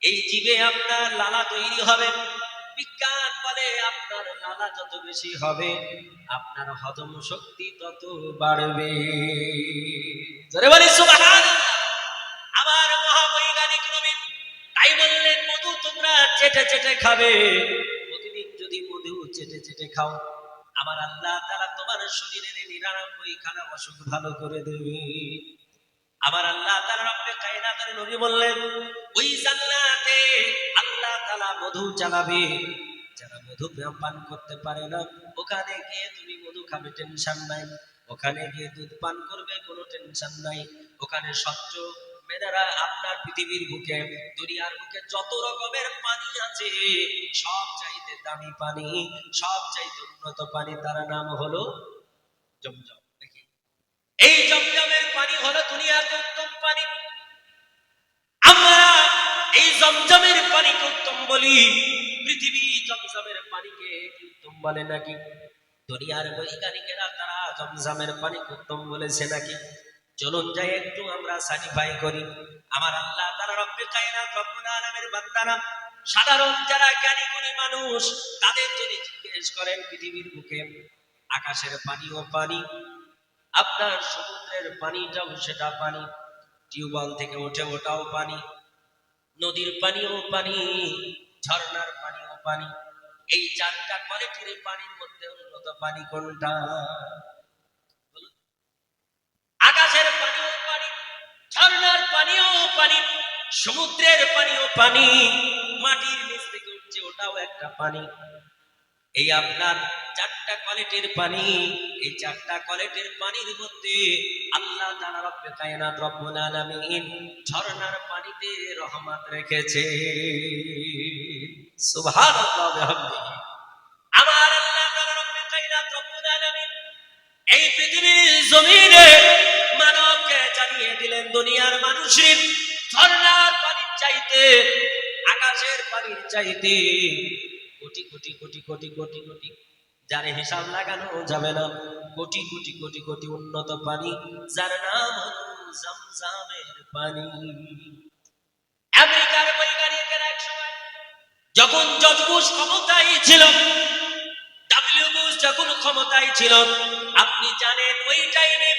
Speaker 1: এই জিভে আপনার লালা তৈরি হবে। বিজ্ঞান বলে আপনার লালা যত বেশি হবে আপনার হজম শক্তি তত বাড়বে। জোরে বলি সুবহানাল্লাহ। আমার মহাবৈজ্ঞানিক নবী তাই বললেন মধু তোমরা চেটে চেটে খাবে। প্রতিদিন যদি মধু চেটে চেটে খাও, আমার আল্লাহ তাআলা তোমার শরীরের ৯৯খানা অসুখ ভালো করে দেবে। আমার আল্লাহ তাআলা রব্বে কায়নাতের নবী বললেন ওই জান্নাতে আল্লাহ তাআলা মধু চালাবে। যারা মধু পান করতে পারে না, ওখানে গিয়ে তুমি মধু খাবে, টেনশন নাই। ওখানে গিয়ে দুধ পান করবে, কোনো টেনশন নাই। ওখানে স্বচ্ছ মেয়েরা আপনার পৃথিবীর বুকে, দুনিয়ার বুকে যত রকমের পানি আছে সব চাইতে দামি পানি, সব চাইতে উন্নত পানি, তার নাম হলো জমজম। দেখি, এই জমজমের পানি হলো দুনিয়াতে উত্তম পানি। আমরা এই জমজমের পানিকে উত্তম বলি, পৃথিবী জমজমের পানিকে উত্তম বলে নাকি? দুনিয়ার বৈজ্ঞানিকেরা তারা জমজমের পানিকে উত্তম বলেছে নাকি? চলুন যাই একটু আমরা সার্টিফাই করি। আমার আল্লাহ তাআলা রব্বে কায়নাত রব্বুল আলামিনের বান্দারা, সাধারণ যারা জ্ঞানী গুণী মানুষ, তাদের যদি জিজ্ঞেস করেন পৃথিবীর বুকে আকাশের পানিও পানি, আপনার সমুদ্রের পানিটাও সেটা পানি, টিউবওয়েল থেকে ওঠে ওটাও পানি, নদীর পানিও পানি, ঝর্ণার পানিও পানি, এই চারটা কোয়ালিটির পানির মধ্যে উন্নত পানি কোনটা? আকাশের পানিও পানি, ঝর্ণার পানিও পানি, সমুদ্রের পানিও পানি, মাটির নিচ থেকে উঠছে ওটাও একটা পানি। এই আপনার চারটা কোয়ালিটির পানি, এই চারটা কোয়ালিটির পানির মধ্যে আল্লাহ তাআলা রব্বে কায়নাত রব্বুল আলামিন ঝর্ণার পানিতে রহমত রেখেছে। সুবহানাল্লাহ বিহামদিহি। আমার আল্লাহ তাআলা রব্বে কায়নাত রব্বুল আলামিন এই পৃথিবীর জমিনে দুনিয়ার মানুষের ঝর্ণার পানির চাইতে, আকাশের পানির চাইতে কোটি কোটি কোটি কোটি কোটি কোটি, যার হিসাব লাগানো যাবে না, কোটি কোটি কোটি কোটি উন্নত পানি, যার নাম হলো জমজমের পানি। আমেরিকার বৈজ্ঞানিকেরা এক সময় যখন জর্জ বুশ ক্ষমতায় ছিল, ডব্লিউ বুশ যখন ক্ষমতায় ছিল, আপনি জানেন ওই টাইমে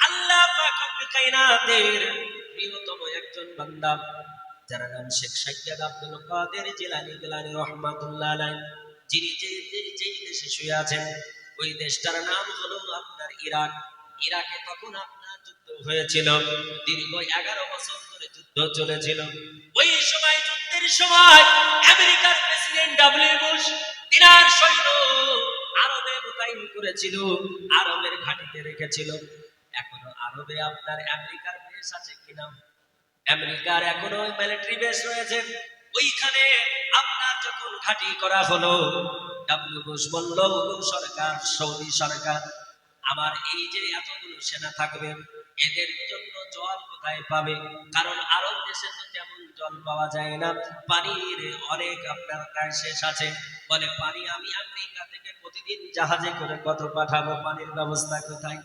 Speaker 1: আল্লাহ পাক রব্বুল কায়নাতের প্রিয়তম একজন বান্দা, যার নাম শেখ সাইয়্যিদ আব্দুল কাদের জিলানী রাহমাতুল্লাহ আলাইহি, যিনি যেই দেশে শুয়ে আছেন, ওই দেশটার নাম হলো আপনার ইরাক। ইরাকে তখন আপনার যুদ্ধ হয়েছিল, দীর্ঘ 11 বছর ধরে যুদ্ধ চলেছিল। ওই সময় যুদ্ধের সময় আমেরিকার প্রেসিডেন্ট ডব্লিউ বুশ তিনার সৈন্য আরবে মোতায়েন করেছিল, আরবের ঘাঁটিতে রেখেছিল। এখনো আরবে আপনার আমেরিকার বেস আছে কিনা? আমেরিকার এখনো মিলিটারি বেস রয়েছে। ওইখানে আপনার যখন ঘাঁটি করা হলো, ডব্লিউ বুশ বলল, সরকার, সৌদি সরকার, আমার এই যে এতগুলো সেনা থাকবে, এদের জন্য জল কোথায় পাবে? কারণ আরব দেশে তো তেমন জল পাওয়া যায় না, পানির অনেক আপনার ক্রাইসিস আছে। বলে পানি আমি আমেরিকা থেকে প্রতিদিন জাহাজে করে কত পাঠাবো, পানির ব্যবস্থা কোথায়?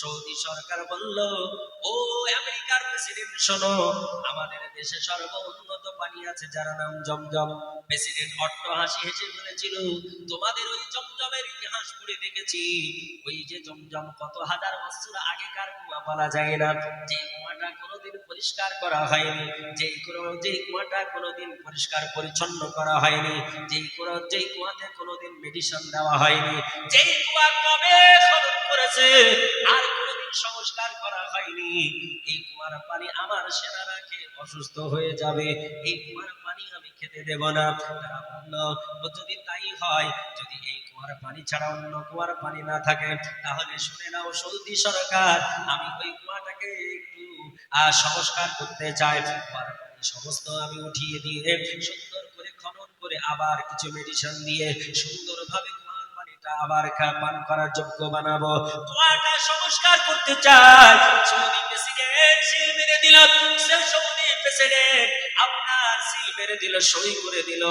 Speaker 1: সৌদি সরকার বলল, ও আমেরিকার প্রেসিডেন্ট শোনো, আমাদের দেশে সর্বোন্নত পানি আছে, যার নাম জমজম। প্রেসিডেন্ট অট্টহাসি হেসে বলেছিল, তোমাদের ওই জমজমের ইতিহাস পড়ে দেখেছি, ওই যে জমজম কত হাজার বছর আগেকার কুয়া বলা যায় না, যে কুয়াটা কোনোদিন পরিষ্কার করা হয়নি, যেই কুয়াটা কোনোদিন পরিষ্কার পরিচ্ছন্ন করা হয়নি, যেই কুয়াতে কোনোদিন মেডিসিন দেওয়া হয়নি, যেই কুয়া কবে খনন করেছে আর কোনোদিন সংস্কার করা হয়নি, এই কুয়ার পানি আমার সেনারা খেয়ে অসুস্থ হয়ে যাবে, এই কুয়ার পানি আমি খেতে দেব না। তারা বলল, যদি তাই হয়, যদি এই কুয়ার পানি ছাড়া অন্য কুয়ার পানি না থাকে, তাহলে শুনে নাও সৌদি সরকার, আমি ওই কুয়াটাকে একটু সংস্কার করতে চাই। কুয়ার পানি সমস্ত আমি উঠিয়ে দিয়ে সুন্দর করে খনন করে আবার কিছু মেডিসিন দিয়ে সুন্দরভাবে কুয়ার পানিটা আবার পান করার যোগ্য বানাবো। কুয়াটা সংস্কার করতে চাই। সৌদি প্রেসিডেন্ট সিল মেরে দিল, সৌদি প্রেসিডেন্ট আপনার সিল মেরে দিল, সই করে দিল,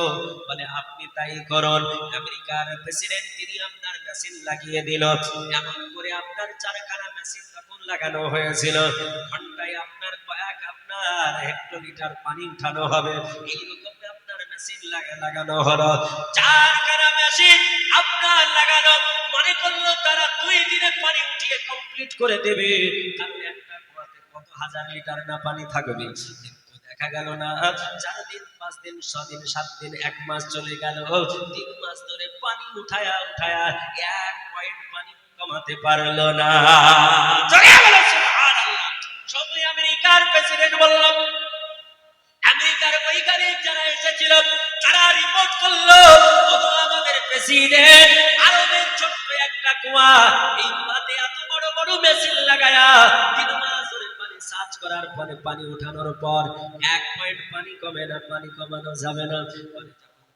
Speaker 1: বলে আপনি তাই করুন। আমেরিকার প্রেসিডেন্ট তিনি আপনার মেশিন লাগিয়ে দিল, এমন করে আপনার 4খানা মেশিন তখন লাগানো হয়েছিল, ঘন্টায় আপনার কয়েক আপনার হেক্টোলিটার পানি উঠানো হবে, এইরকম আপনার মেশিন লাগানো হলো। 4খানা মেশিন আপনার লাগানো, মনে করলো তারা 2 দিনে পানি উঠিয়ে কমপ্লিট করে দেবে, কারণ একটা কুয়াতে কত হাজার লিটার না পানি থাকবে। দেখা গেল না, 4 দিন 5 দিন 6 দিন 7 দিন 1 মাস চলে গেল, 3 মাস ধরে পানি উঠায়া 1 পয়েন্ট পানি কমাতে পারলো না। জোরে বলো সুবহানাল্লাহ। সৌদি আমেরিকার প্রেসিডেন্ট বলল, আমেরিকার বৈজ্ঞানিক যারা এসেছিল তারা রিপোর্ট করলো, আমাদের প্রেসিডেন্ট আরবের ছোট্ট একটা কুয়া, এই কুয়াতে এত বড় বড় মেশিন লাগায়া 3 মাস ধরে পানি সার্চ করার পরে পানি উঠানোর পর 1 পয়েন্ট পানি কমে না, পানি কমানো যাবে না।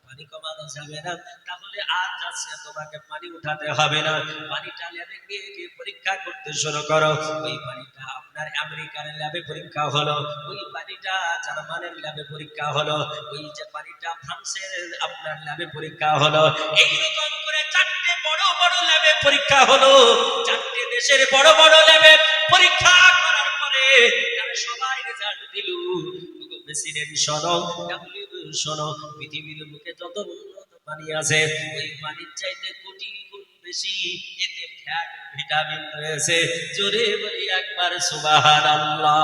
Speaker 1: পানি কমানো যাবে না, তাহলে আর যাচ্ছে তোমাকে পানি উঠাতে হবে না, পানিটা ল্যাবে গিয়ে পরীক্ষা করতে শুরু করো। ওই পানিটা আপনার আমেরিকার ল্যাবে পরীক্ষা হলো, ওই পানিটা জার্মানের ল্যাবে পরীক্ষা হলো, ওই যে পানিটা ফ্রান্সের আপনার ল্যাবে পরীক্ষা হলো, এইরকম করে 4টে বড় বড় ল্যাবে পরীক্ষা হলো। 4টে দেশের বড় বড় ল্যাবে পরীক্ষা করার পরে তারা সবাই রেজাল্ট দিল, প্রেসিডেন্ট শোনো, ডব্লিউ শোনো, পৃথিবীর বুকে যত উন্নত পানি আছে, ওই পানির চাইতে কোটি গুণ বেশি এতে ফ্যাট ভিটামিন রয়েছে। জোরে বলি একবার সুবহানাল্লাহ।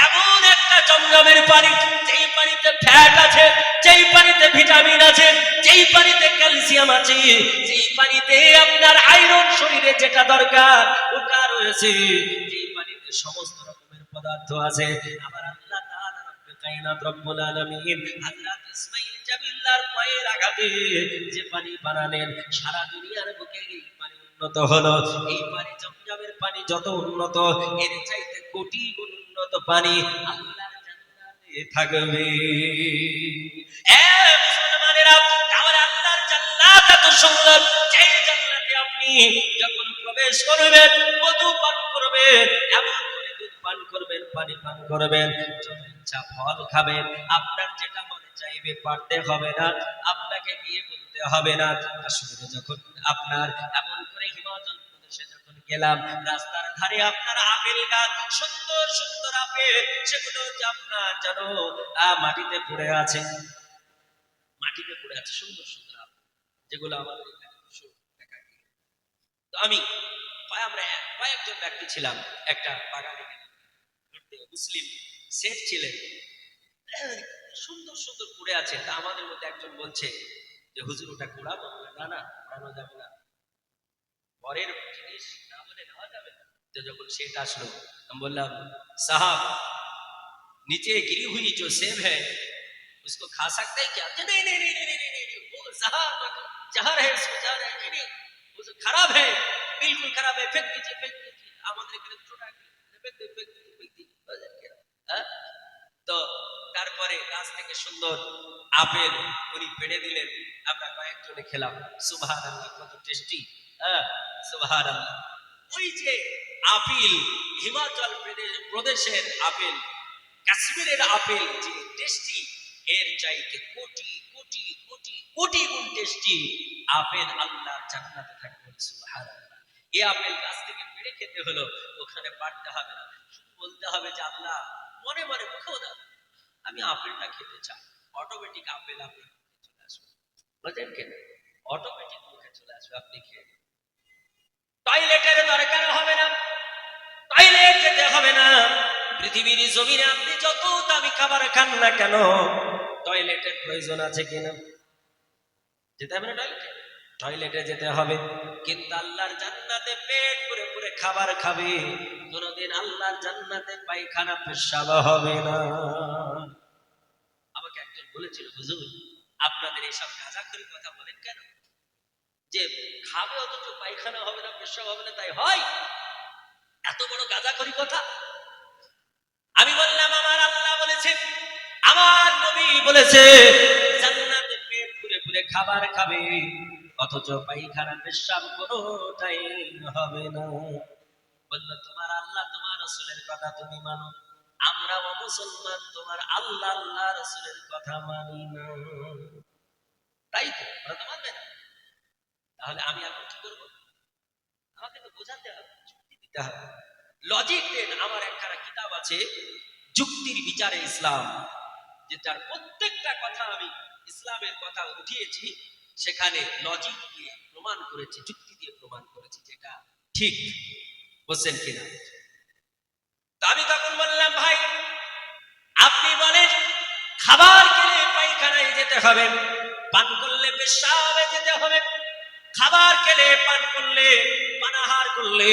Speaker 1: এমন একটা জমজমের পানি, যেই পানিতে ফ্যাট আছে, যেই পানিতে ভিটামিন আছে, যেই পানিতে ক্যালসিয়াম আছে, যেই পানিতে আপনার আয়রন শরীরে যেটা দরকার ওটা রয়েছে, যেই পানিতে সমস্ত রকমের পদার্থ আছে। আমার আল্লাহ তাআলা কায়নাত রব্বুল আলামিন হযরত ইসমাঈল জাবিল্লাহর পায়ের আঘাতে যে পানি বানালেন, সারা দুনিয়ার বুকে এই পানি উন্নত হলো। এই পানি জমজমের পানি যত উন্নত, এর চাইতে কোটি গুণ উন্নত পানি আল্লাহর জান্নাতে থাকবে। এ মুসলমানেরা, তাহলে আল্লাহর জান্নাত এত সুন্দর, যেই জান্নাতে আপনি যখন প্রবেশ করবেন, মধু পান করবেন, এমন করে দুধ পান পান করবেন, পানি পান করবেন, যত ইচ্ছা ফল খাবেন, আপনার যেটা মনে চাইবে পারতে হবে না, আপনাকে গিয়ে বলতে হবে না। কাশ্মীরে যখন আপনার এমন করে হিমাচল প্রদেশে যখন গেলাম, রাস্তার ধারে আপনার আপেল গাছ, সুন্দর সুন্দর আপেল, সেগুলো যে আপনার জানো মাটিতে পড়ে আছে, মাটিতে পড়ে আছে সুন্দর সুন্দর আপেল, যেগুলো আমাদের এখানে দেখা যায়। তো আমি আমরা কয়েকজন ব্যক্তি ছিলাম, একটা বাগানে গেলাম ঘুরতে, মুসলিম শেঠ ছিলেন, সুন্দর সুন্দর পড়ে আছে। তা আমাদের মধ্যে একজন বলছে যে হুজুর ওটা কুড়াবো? না না, কুড়ানো যাবে না, পরের জিনিস না বলে নেওয়া যাবে না। তো যখন সেটা আসলো, আমি বললাম साहब नीचे गिरी हुई जो सेब है उसको खा सकते हैं क्या? नहीं नहीं नहीं नहीं नहीं नहीं, वो जहर है, उसको जहर है, नहीं नहीं वो खराब है, बिल्कुल खराब है, फेंक दीजिए फेंक दीजिए। আমাদের এখানে ছোটা फेंक दे फेंक दीजिए फेंक दीजिए। হ্যাঁ, তো তারপরে গাছ থেকে সুন্দর আপেল উনি পেড়ে দিলেন, আমরা কয়েকজনে খেলাম। সুবহানাল্লাহ, কত টেস্টি! হ্যাঁ, সুবহানাল্লাহ। ওই যে আপেল, হিমাচল প্রদেশের আপেল, কাশ্মীরের আপেল যে টেস্টি, এর চাইতে কোটি কোটি কোটি কোটি গুণ টেস্টি আপেল আল্লাহর জান্নাতে থাকবে। সুবহানাল্লাহ। এই আপেল গাছ থেকে পেড়ে খেতে হলো, ওখানে পারতে হবে না, শুধু বলতে হবে যে আল্লাহ, মনে মনে মুখেও দাও আমি আপেলটা খেতে চাই, অটোমেটিক আপেল আপনার মুখে চলে আসবে। বুঝলেন কেন? অটোমেটিক মুখে চলে আসবে, আপনি খেয়ে টয়লেটের দরকার হবে না, টয়লেট যেতে হবে না। পৃথিবীর জমিনে আপনি যত দামি খাবার খান না কেন, টয়লেটের প্রয়োজন আছে কিনা? যেতে হবে না টয়লেটে? টয়লেটে যেতে হবে, কিন্তু আল্লাহর জান্নাতে পেট পুরে পুরে খাবার খাবে, কোনদিন আল্লাহর জান্নাতে পায়খানা পেশাব হবে না। আমাকে একজন বলেছিল, হুজুর আপনাদের এইসব গাঁজাখড়ি কথা বলেন কেন? যে খাবে অথচ পায়খানা হবে না, পেশাব হবে না, তাই হয়? এত বড় গাঁজাখড়ি কথা? আমি বললাম আমার আল্লাহ বলেছে, আমার নবী বলেছে, জান্নাতে পেট পুরে পুরে খাবার খাবে, অথচ পায়খানা পেশাব কোনোটাই হবে না। বলল তোমার আল্লাহ তোমার রাসূলের কথা তুমি মানো, আমরাও মুসলমান, তোমার আল্লাহ আল্লাহ রাসূলের কথা মানি না। তাই তো, ওরা তো মানবে না। তাহলে আমি এখন কি করব? আমাকে তো বোঝাতে হবে, যুক্তি দিতে হবে, লজিক দেন। আমার একখানা কিতাব আছে, যুক্তির বিচারে ইসলাম, যেটার প্রত্যেকটা কথা আমি ইসলামের কথা উঠিয়েছি, সেখানে লজিক দিয়ে প্রমাণ করেছি, যুক্তি দিয়ে প্রমাণ করেছি যেটা ঠিক। বুঝছেন কিনা? আমি তখন বললাম, ভাই আপনি বলেন খাবার খেলে পায়খানায় যেতে হবে, পান করলে পেশাবে যেতে হবে, খাবার খেলে পান করলে পানাহার করলে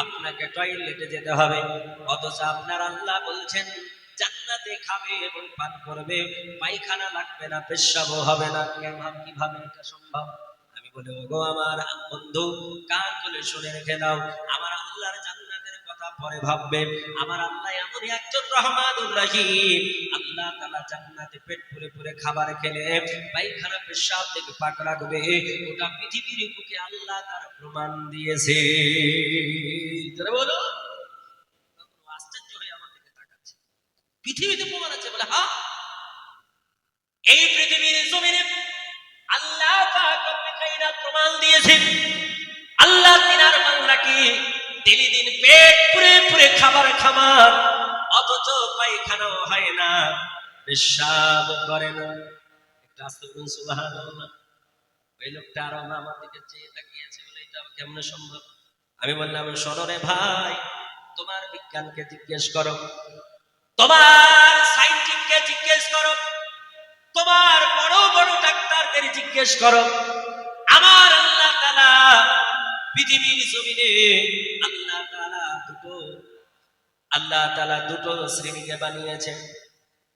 Speaker 1: আপনাকে টয়লেটে যেতে হবে, অথচ আপনার আল্লাহ বলছেন জান্নাতে খাবে এবং পান করবে, পায়খানা লাগবে না, পেশাবও হবে না। কিভাবে এটা সম্ভব? আমি বলি, ওগো আমার বন্ধু, কান খুলে শুনে রেখে দাও, আমার আল্লাহর জান্নাতের কথা পরে ভাববে। আমার আল্লাহ এমনই একজন রহমানুর রহিম, আল্লাহ তাআলা জান্নাতে পেট পুরে পুরে খাবার খেলে পায়খানা পেশাব থেকে পাক রাখবে, ওটা পৃথিবীর বুকে আল্লাহ তার প্রমাণ দিয়েছে। জোরে বলো। আশ্চর্য হয়ে আমার দিকে তাকাচ্ছে, পৃথিবীতে প্রমাণ আছে? বলে হ্যাঁ, এই পৃথিবীর জমিনে আল্লাহ পাক রব্বুল কায়নাত প্রমাণ দিয়েছেন, আল্লাহ তিনার বান্দাকে দিন পেট পুরে পুরে খাবার খামান, অথচ পায়খানাও হয় না, পেশাব করে না। একটা আস্তে বলুন সুবহানাল্লাহ। ওই লোকটা আরো আমার দিকে চেয়ে তাকিয়েছে, বলে এটা কেমনে সম্ভব? আমি বললাম, শোনো রে ভাই, তোমার বিজ্ঞানকে জিজ্ঞেস করো, তোমার সায়েন্টিফিককে জিজ্ঞেস করো, তোমার বড় বড় ডাক্তারদের জিজ্ঞেস করো, আমার আল্লাহ তাআলা পৃথিবীর জমিনে আল্লাহ তাআলা দুটো শ্রেণীকে বানিয়েছেন।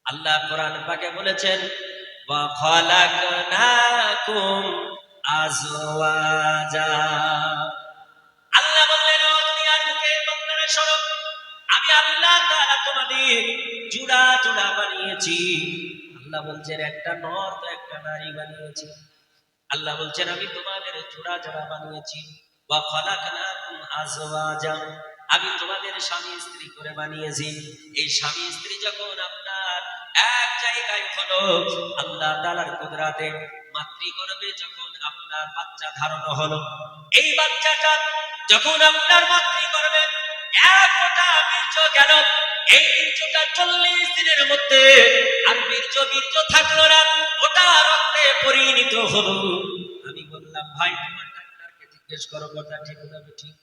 Speaker 1: আল্লাহ কোরআন পাকে বলেছেন, ওয়া খালাকনাকুম আজওয়াজা। আল্লাহ বললেন, ও দুনিয়ার বুকে বান্দারা শোনো, আমি আল্লাহ তাআলা তোমাদের জোড়া জোড়া বানিয়েছি। আল্লাহ বলছেন একটা নর তো একটা নারী বানিয়েছি। আল্লাহ বলছেন আমি তোমাদের জোড়া জোড়া বানিয়েছি। ওয়া খালাকনাকুম আজওয়াজা, আমি তোমাদের স্বামী স্ত্রী করে বানিয়েছি। এই স্বামী স্ত্রী যখন আপনার এক জায়গায় হলো, আল্লাহ তাআলার কুদরতে মাতৃগর্ভে যখন আপনার বাচ্চা ধারণ হলো, এই বাচ্চাটা যখন আপনার মাতৃগর্ভে এক ফোঁটা বীর্য গেল, এই বীর্যটা 40 দিনের মধ্যে আর বীর্য বীর্য থাকলো না, ওটা রক্তে পরিণত হলো। আমি বললাম, ভাই তোমার ডাক্তারকে জিজ্ঞেস করো কথা ঠিক না ঠিক।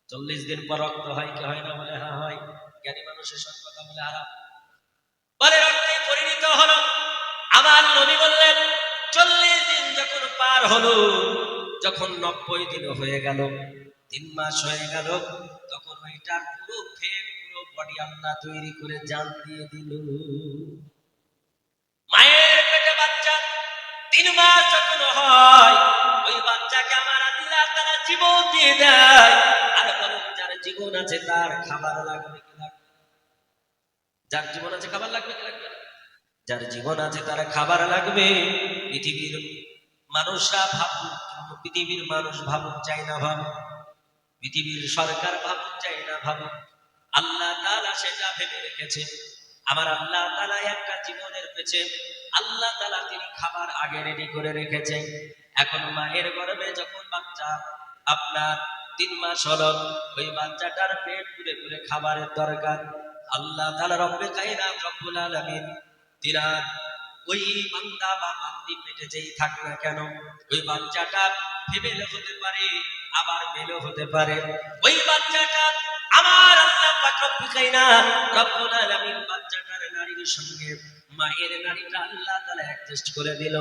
Speaker 1: 40 দিন পর রক্ত হয় কি হয় না? বলে হ্যাঁ হয়। জ্ঞানী মানুষের সঙ্গে কথা বলে আরাম, বলে রক্তে পরিণত হলো। আমার নবী বললেন 40 দিন যখন পার হলো, যখন 90 দিন হয়ে গেল, 3 মাস হয়ে গেল, তখন ওইটার পুরো ফেম পুরো বডি আল্লাহ তৈরি করে জান দিয়ে দিল। মায়ের পেটে বাচ্চা 3 মাস যখন হয়, ওই বাচ্চাকে আমার আল্লাহ তাআলা জীবন দিয়ে দেয়। আর বলেন, যার জীবন আছে তার খাবার লাগবে কি লাগবে? যার জীবন আছে খাবার লাগবে কি লাগবে না? যার জীবন আছে তার খাবার লাগবে। পৃথিবীর মানুষরা ভাবুক, পৃথিবীর মানুষ ভাবুক চাই না ভাবুক, পৃথিবীর সরকার ভাবুক চাই না ভাবুক, আল্লাহ তাআলা সেটা ভেবে রেখেছে। আমার আল্লাহ তাআলা একটা জীবনের পেছে আল্লাহ তাআলা তিনি খাবার আগে রেডি করে রেখেছেন। এখন মায়ের গর্ভে যখন বাচ্চা আপনার 3 মাস হলো, ওই বাচ্চাটার পেট পুরে পুরে খাবারের দরকার। আল্লাহ তাআলা রব্বে কায়নাত রব্বুল আলামিন তিনার ওই বান্দা বা বান্দি পেটে যেই থাক না কেন, ওই বাচ্চাটা ফিমেল হতে পারে, আবার মেলও হতে পারে। ওই বাচ্চাটা আমার আল্লাহ পাক রব্বুল কায়নাত রব্বুল আলামিন বাচ্চাটার নারীর সঙ্গে মায়ের নারীটা আল্লাহ তাআলা অ্যাডজাস্ট করে দিল।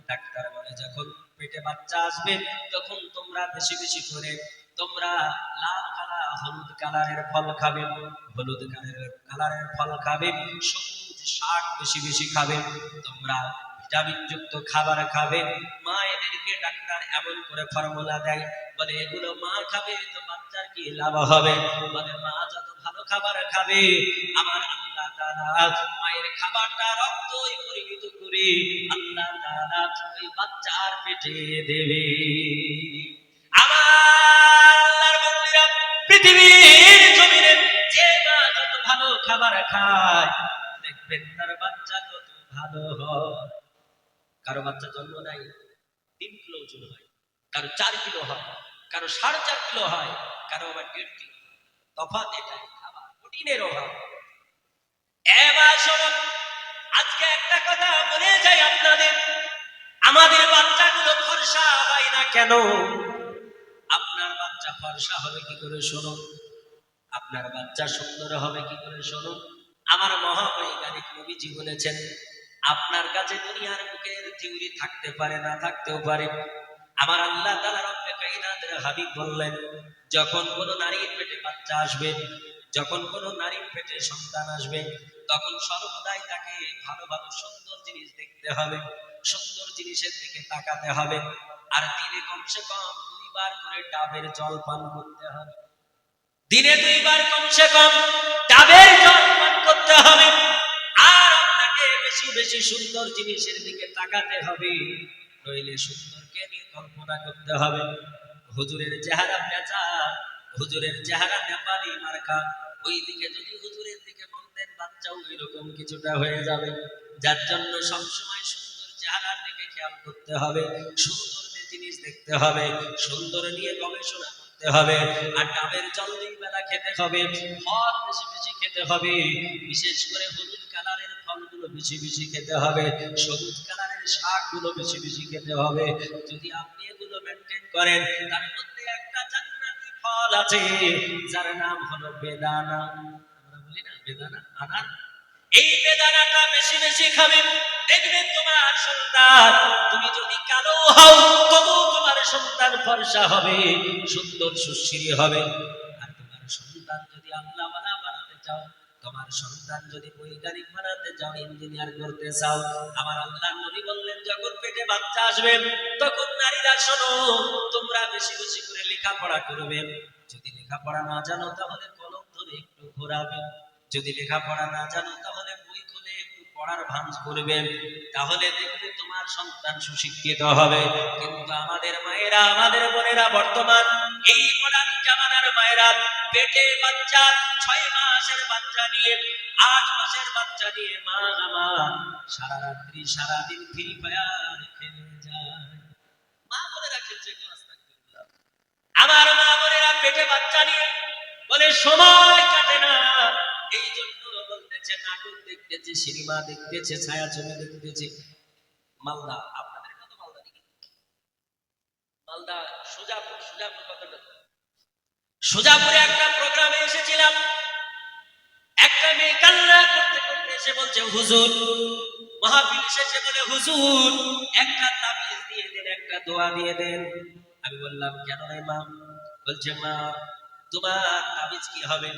Speaker 1: ডাক্তার বলে, যখন পেটে বাচ্চা আসবে তখন তোমরা বেশি বেশি করে তোমরা লাল কালার হলুদ কালারের ফল খাবে, হলুদ কালারের ফল খাবে, সবুজ শাক বেশি বেশি খাবে, তোমরা ভিটামিন যুক্ত খাবার খাবে। মা এদেরকে ডাক্তার এমন করে ফর্মুলা দেয়, বলে এগুলো মা খাবে তো বাচ্চার কি লাভ হবে? বলে মা যত ভালো খাবার খাবে, আমার আল্লাহ তাআলা মায়ের খাবারটা রক্তই পরিণত করে আল্লাহ তাআলা ওই বাচ্চার পেটে দেবে। আমার আল্লাহর বান্দারা, পৃথিবীর জমিনে যে মা যত ভালো খাবার খায়, দেখবেন তার বাচ্চা তত ভালো হয়। কারো বাচ্চা জন্ম নেয় 3 কিলো ওজন হয়, কারো 4 কিলো হয়, কারো 4.5 কিলো হয়, কারো আবার 1.5 কিলো। তফাৎ এটাই, খাবার প্রোটিনের অভাব। এবার শুনুন, আজকে একটা কথা বলে যাই আপনাদের, আমাদের বাচ্চাগুলো ফর্সা হয় না কেন? আপনার বাচ্চা ফর্সা হবে কি করে শুনুন, আপনার বাচ্চা সুন্দর হবে কি করে শুনুন। আমার মহাবৈজ্ঞানিক নবীজি বলেছেন, আপনার কাছে দুনিয়ার বুকের থিওরি থাকতে পারে, না থাকতেও পারে। আমার আল্লাহ তাআলা রব্বে কায়নাতের হাবিব বললেন, যখন কোন নারীর পেটে বাচ্চা আসবে, যখন কোন নারীর পেটে সন্তান আসবে, তখন সর্বদাই তাকে ভালো ভালো সুন্দর জিনিস দেখতে হবে, সুন্দর জিনিসের দিকে তাকাতে হবে। আর দিনে কমসে কম 2 বার করে ডাবের জল পান করতে হবে। দিনে 2 বার কমসে কম ডাবের জল পান করতে হবে। আর আপনাকে বেশি বেশি সুন্দর জিনিসের দিকে তাকাতে হবে, নইলে সুন্দরকে নিয়ে কল্পনা করতে হবে। হুজুরের চেহারা পেঁচা, হুজুরের চেহারা নেপালি মার্কা, ওই দিকে যদি হুজুরের দিকে মন দেন, বাচ্চাও এরকম কিছুটা হয়ে যাবে। যার জন্য সবসময় সুন্দর চেহারার দিকে খেয়াল করতে হবে, সুন্দর জিনিস দেখতে হবে, সুন্দর নিয়ে গবেষণা করতে হবে। আর ডাবের জল 2 বেলা খেতে হবে, ফল বেশি বেশি খেতে হবে, বিশেষ করে হলুদ কালারের ফলগুলো বেশি বেশি খেতে হবে, সবুজ কালারের শাকগুলো বেশি বেশি খেতে হবে। যদি আপনি এগুলো মেনটেন করেন, তার মধ্যে একটা জান্নাতি ফল আছে যার নাম হলো বেদানা। আমরা বলি না বেদানা, আনার। এই বেদানাটা বেশি বেশি খাবেন, দেখবেন তোমার সন্তান, তুমি যদি কালো হও তবু তোমার সন্তান ফর্সা হবে, সুন্দর সুশ্রী হবে। আর তোমার সন্তান যদি আল্লাহওয়ালা বানাতে চাও, তোমার সন্তান যদি বৈজ্ঞানিক বানাতে চাও, ইঞ্জিনিয়ার করতে চাও, আমার আল্লাহর নবী বললেন, যখন পেটে বাচ্চা আসবে তখন নারীরা শোনো, তোমরা বেশি বেশি করে লেখাপড়া করবে। যদি লেখাপড়া না জানো তাহলে কলম ধরে একটু ঘোরাবে, যদি লেখাপড়া না জানো তাহলে বই খুলে একটু পড়া পড়ার ভান করবে, তাহলে দেখবে তোমার সন্তান সুশিক্ষিত হবে। কিন্তু আমাদের মায়েরা, আমাদের বোনেরা বর্তমান এই মডার্ন জামানার মায়েরা পেটে বাচ্চা, 6 মাসের বাচ্চা নিয়ে, 8 মাসের বাচ্চা নিয়ে মা আমার সারা রাত্রি সারাদিন ফ্রি ফায়ার খেলে যায়। মা বোনেরা খেলছে, আমার মা বোনেরা পেটে বাচ্চা নিয়ে বলে সময় কাটে না। এই জন্য বলতেছে নাটক দেখতেছে, সিনেমা দেখতেছে, ছায়াছবি দেখতেছে। মালদা, আপনাদের কত মালদা নাকি? মালদা সুজাপুর, সুজাপুর কতটা? সুজাপুরে একটা প্রোগ্রামে এসেছিলাম, একটা মেয়ে কান্না করতে করতে এসে বলছে হুজুর, মাহফিল শেষে বলে হুজুর একটা তাবিজ দিয়ে দেন, একটা দোয়া দিয়ে দেন। আমি বললাম কেন রে মা? বলছে মা তোমার তাবিজ কি হবে?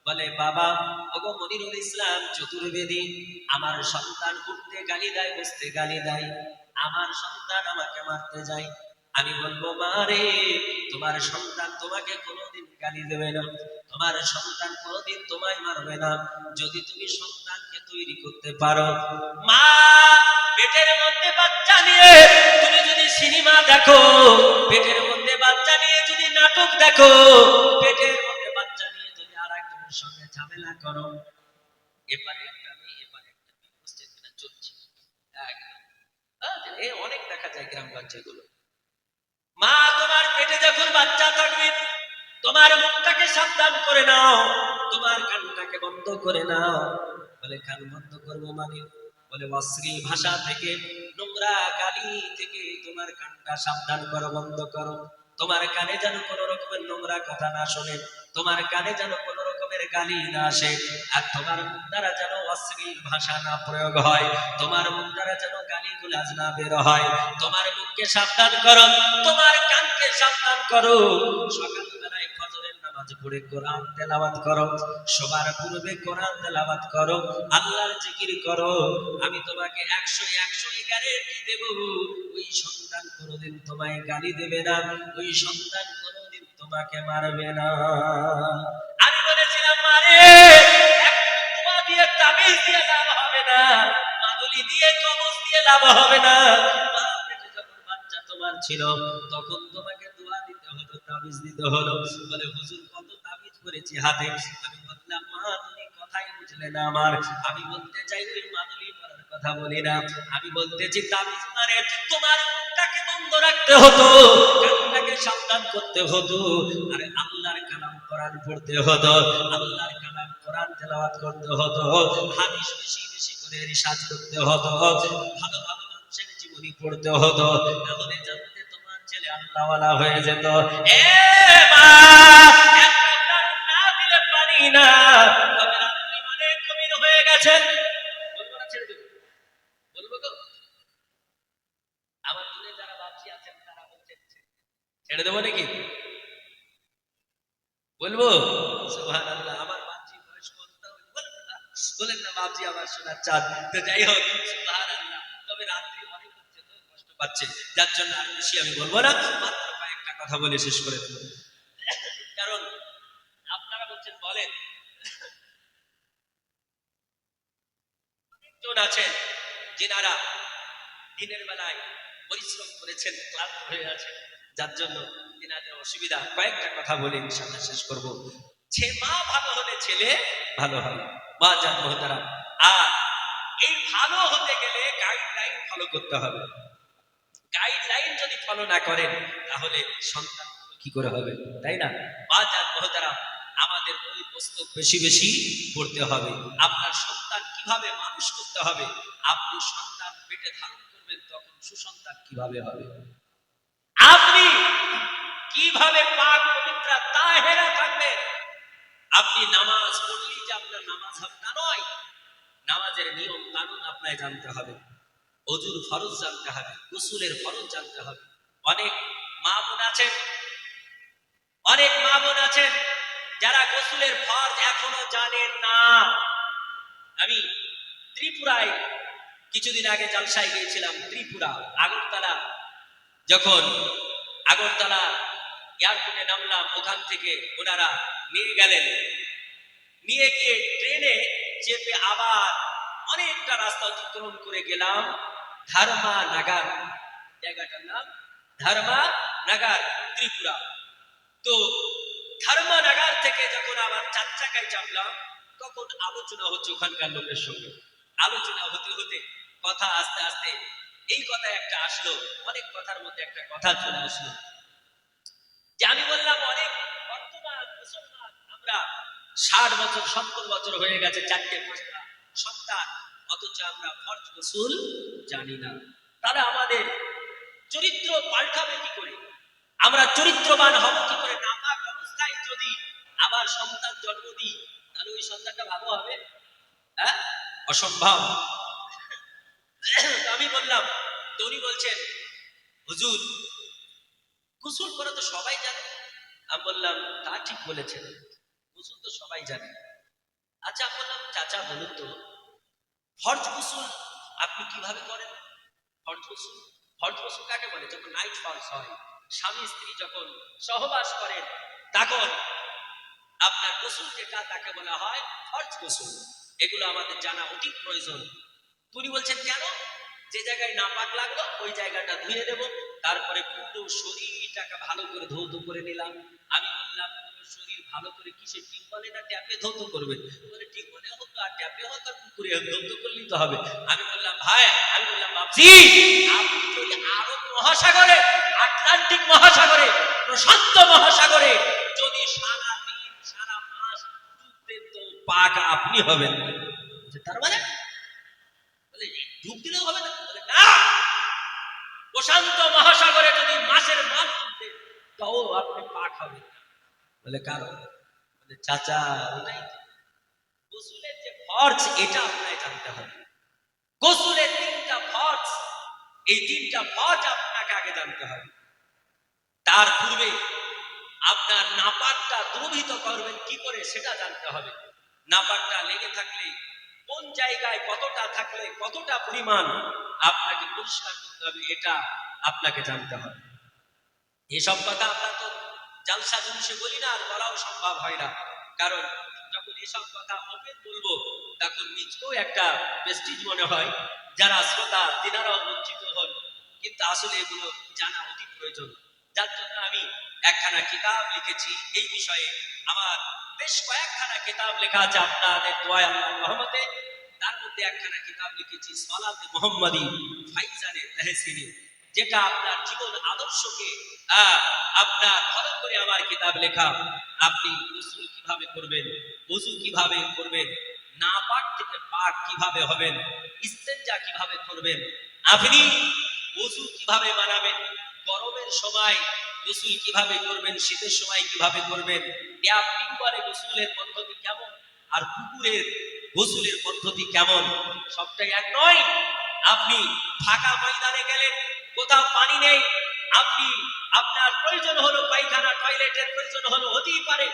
Speaker 1: বলে বাবা, ওগো মনিরুল ইসলাম চতুর্বেদী, আমার সন্তান উঠতে গালি দেয়, বসতে গালি দেয়, আমার সন্তান আমাকে মারতে যায়। আমি বলবো মা রে, তোমার সন্তান তোমাকে কোনোদিন গালি দেবে না, তোমার সন্তান কোনোদিন তোমায় মারবে না, যদি তুমি সন্তানকে তৈরি করতে পারো। মা পেটের মধ্যে বাচ্চা নিয়ে তুমি যদি সিনেমা দেখো, পেটের মধ্যে বাচ্চা নিয়ে যদি নাটক দেখো, পেটের মধ্যে বাচ্চা নিয়ে যদি আরেকজনের সঙ্গে ঝামেলা করো, এপারে একটা মেয়ে এপারে একটা মেয়ে, বুঝতে কিনা চলছে একদম। অনেক দেখা যায় গ্রামগঞ্জে গুলো। মা তোমার পেটে যখন বাচ্চা থাকবে, তোমার মুখটাকে সাবধান করে নাও, তোমার কানটাকে বন্ধ করে নাও। বলে কান বন্ধ করবো মানে? বলে অশ্লীল ভাষা থেকে, নোংরা গালি থেকে তোমার কানটা সাবধান করো, বন্ধ করো। তোমার কানে যেন কোনো রকমের নোংরা কথা না শোনে, তোমার কানে যেন কোনো রকমের গালি না আসে, আর তোমার মুখ দ্বারা যেন অশ্লীল ভাষা না প্রয়োগ হয়, তোমার মুখ দ্বারা যেন গালি গুলাজ না বের হয়। তোমার মুখকে সাবধান করো, তোমার কানকে সাবধান করো। সকালবেলায় ফজরের নামাজ পড়ে কোরআন তেলাওয়াত করো, সবার পূর্বে কোরআন তেলাওয়াত করো, আল্লাহর জিকির করো। আমি তোমাকে 100 গ্যারান্টি দেব, ওই সন্তান কোনোদিন তোমায় গালি দেবে না, ওই সন্তান কোনোদিন তোমাকে মারবে না। আমি বলেছিলাম মারে তোমা দিয়ে তাবিজ দিয়ে লাভ হবে না, মাদুলি দিয়ে কবজ দিয়ে লাভ হবে না। মা পেটে যখন বাচ্চা তোমার ছিল, তখন তোমাকে দোয়া দিতে হলো, তাবিজ দিতে হলো। বলে হুজুর কত তাবিজ করেছি হাতে। আমি বললাম মা তুমি কথাই বুঝলে না আমার, আমি বলতে চাই ওই মাদুলি পরার কথা বলি না, আমি বলতেছি তাবিজ মানে তোমার মুখটাকে বন্ধ রাখতে হতো, কানটাকে সাবধান করতে হতো, আর আল্লাহর কালাম কোরআন পড়তে হতো, আল্লাহর কালাম কোরআন তেলাওয়াত করতে হতো, হাদিস বেশি বেশি করে রিসার্চ করতে হতো, ভালো ভালো মানুষের জীবনী পড়তে হতো, তাহলে জানতে তোমার ছেলে আল্লাহওয়ালা হয়ে যেত। এ মা একটা না দিলে পারি না, তবে রাত্রি অনেক গভীর হয়ে গেছে, বলবো না ছেড়ে দেবো? বলবো গো? আমার দূরে যারা বাপজি আছেন তারা বলছেন ছেড়ে দেবো নাকি? বলবো? সুবহানাল্লাহ। আমার বাপজি বয়স কত? বলেন না বাপজি আমার শোনার চাঁদ। তো যাই হোক, সুবহানাল্লাহ। তবে রাত্রি অনেক হচ্ছে তো, কষ্ট পাচ্ছে, যার জন্য আর বেশি আমি বলবো না, মাত্র কয়েকটা কথা বলে শেষ করে দেবো। কারণ আপনারা বলছেন বলেন, অনেকজন আছেন যিনারা দিনের বেলায় পরিশ্রম করেছেন, ক্লান্ত হয়ে আছেন, যার জন্য তিনাদের অসুবিধা। কয়েকটা কথা বলে ইনশাআল্লাহ শেষ করব। মা ভালো হলে ছেলে ভালো হবে, মা জান মহতারাম। আর এই ভালো হতে গেলে গাইডলাইন ফলো করতে হবে। গাইডলাইন যদি ফলো না করেন তাহলে সন্তান কি করে হবে, তাই না? মা জান মহতারাম, আমাদের বই পুস্তক বেশি বেশি পড়তে হবে। আপনার সন্তান কিভাবে মানুষ করতে হবে, আপনি সন্তান পেটে ধারণ করবেন তখন সুসন্তান কিভাবে হবে, আপনি কিভাবে পাক পবিত্র তাহেরা থাকবেন। আপনি নামাজ পড়লেই যে আপনার নামাজ হবে তা নয়, নামাজের নিয়ম কানুন আপনাকে জানতে হবে, ওযুর ফরজ জানতে হবে, গোসলের ফরজ জানতে হবে। অনেক মা বোন আছেন, অনেক মা বোন আছেন যারা গোসলের ফরজ এখনো জানেন না। আমি ত্রিপুরায় কিছুদিন আগে জালসায় গিয়েছিলাম, ত্রিপুরা আগরতলা। যখন আগরতলা এয়ারপোর্টে নামলাম, ওখান থেকে ওনারা নিয়ে গেলেন, নিয়ে গিয়ে ট্রেনে চেপে আবার অনেকটা রাস্তা অতিক্রম করে গেলাম ধর্মা নাগার, জায়গাটার নাম ধর্মা নাগার, ত্রিপুরা। তো ধর্মা নাগার থেকে যখন আবার 4 চাকায় চাপলাম, তখন আলোচনা হচ্ছে ওখানকার লোকের সঙ্গে। আলোচনা হতে হতে কথা আস্তে আস্তে এই কথা একটা আসলো, অনেক কথার মধ্যে একটা কথা চলে আসলো যে আমি বললাম অনেক বর্তমান মুসলমান আমরা 60 বছর 70 বছর হয়ে গেছে, 4টে 5টা সন্তান, অথচ আমরা ফরজ গোসল জানি না। তাহলে আমাদের চরিত্র পাল্টাবে কি করে? আমরা চরিত্রবান হব কি করে? নাপাক অবস্থায় যদি আবার সন্তান জন্ম দিই, তাহলে ওই সন্তানটা ভালো হবে? হ্যাঁ, অসম্ভব। তো আমি বললাম, তো উনি বলছেন হুজুর গোসল করা তো সবাই জানে। আমি বললাম তা ঠিক বলেছেন, গোসল তো সবাই জানে। আচ্ছা, আমি বললাম চাচা বলুন তো ফরজ গোসল আপনি কিভাবে করেন? ফরজ গোসল, ফরজ গোসল কাকে বলে? যখন নাইট ফলস হয়, স্বামী স্ত্রী যখন সহবাস করেন, তখন আপনার গোসল যেটা তাকে বলা হয় ফরজ গোসল। এগুলো আমাদের জানা অতি প্রয়োজন। তিনি বলছেন কেন? যে জায়গায় নাপাক লাগলো ওই জায়গাটা ধুয়ে দেব, তারপরে পুরো শরীরটাকে ভালো করে ধৌত করে নিলাম। আমি বললাম শরীর ভালো করে কিসে, টিউবওয়েলে না ট্যাপে ধৌত করবেন? বলে টিউবওয়েলে হোক আর ট্যাপে হোক আর পুকুরে ধৌত করলেই তো হবে। আমি বললাম ভাই, আমি বললাম বাপজি, আপনি যদি আরব মহাসাগরে, আটলান্টিক মহাসাগরে, প্রশান্ত মহাসাগরে যদি সারা দিন সারা মাস ডুবতেন তো পাক আপনি হবেন। তার মানে ডুব দিলেও হবে না? বলে না, প্রশান্ত মহাসাগরে যদি মাছের মাছ ডুবতেন তাও আপনি পাক হবেন। বলে কারণ? বলে চাচা ওটাই গোসলের যে ফরজ এটা আপনাকে জানতে হবে। গোসলের 3টা ফরজ, এই 3টা ফরজ আপনাকে আগে জানতে হবে। তার পূর্বে আপনার নাপাকটা দ্রবীভূত করবেন কি করে সেটা জানতে হবে। নাপাকটা লেগে থাকলে কোন জায়গায় কতটা থাকলে কতটা পরিমাণ আপনাকে পরিষ্কার করতে হবে, এটা আপনাকে জানতে হবে। এসব কথা আমরা তো জালসা জুলসে বলি না, আর বলাও সম্ভব হয় না। কারণ যখন এসব কথা ওপেন বলবো তখন নিজকেও একটা প্রেস্টিজ মনে হয়, যারা শ্রোতা তিনারাও বঞ্চিত হন। কিন্তু আসলে এগুলো জানা অতি প্রয়োজন। যার জন্য আমি একখানা কিতাব লিখেছি এই বিষয়ে। আমার বেশ কয়েকখানা কিতাব লেখা আছে আপনাদের দোয়ায় আল্লাহর রহমতে। তার মধ্যে একখানা কিতাব লিখেছি সালাতে মুহাম্মাদি ফাইজানে তাহসিনি, যেটা আপনার জীবন আদর্শকে আপনার ফলো করে আমার কিতাব লেখা। আপনি গোসল কিভাবে করবেন, ওযু কিভাবে করবেন, নাপাক থেকে পাক কিভাবে হবেন, ইস্তেঞ্জা কিভাবে করবেন, আপনি ওযু কিভাবে বানাবেন, গরমের সময় গোসল কিভাবে করবেন, শীতের সময় কিভাবে করবেন, ট্যাপ টিউবওয়েলে গোসলের পদ্ধতি কেমন আর পুকুরের গোসলের পদ্ধতি কেমন, সবটাই এক নয়। আপনি ফাঁকা ময়দানে গেলেন, কোথাও পানি নেই, আপনি আপনার প্রয়োজন হলো পায়খানা টয়লেটের প্রয়োজন হলো, হতেই পারে,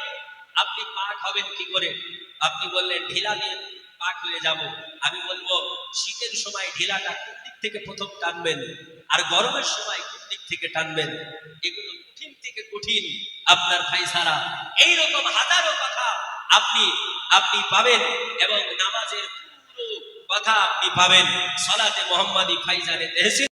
Speaker 1: আপনি পাক হবেন কি করে? আপনি বললেন ঢিলা দিয়ে পাক হয়ে যাব। আমি বলবো শীতের সময় ঢিলাটা কোন দিক থেকে প্রথম টানবেন আর গরমের সময় কোন দিক থেকে টানবেন, এগুলো কঠিন থেকে কঠিন আপনার ফাইসালা। এইরকম হাজারো কথা আপনি আপনি পাবেন এবং নামাজের পুরো কথা আপনি পাবেন সালাতে মুহাম্মাদি ফাইজানে তাহসিন।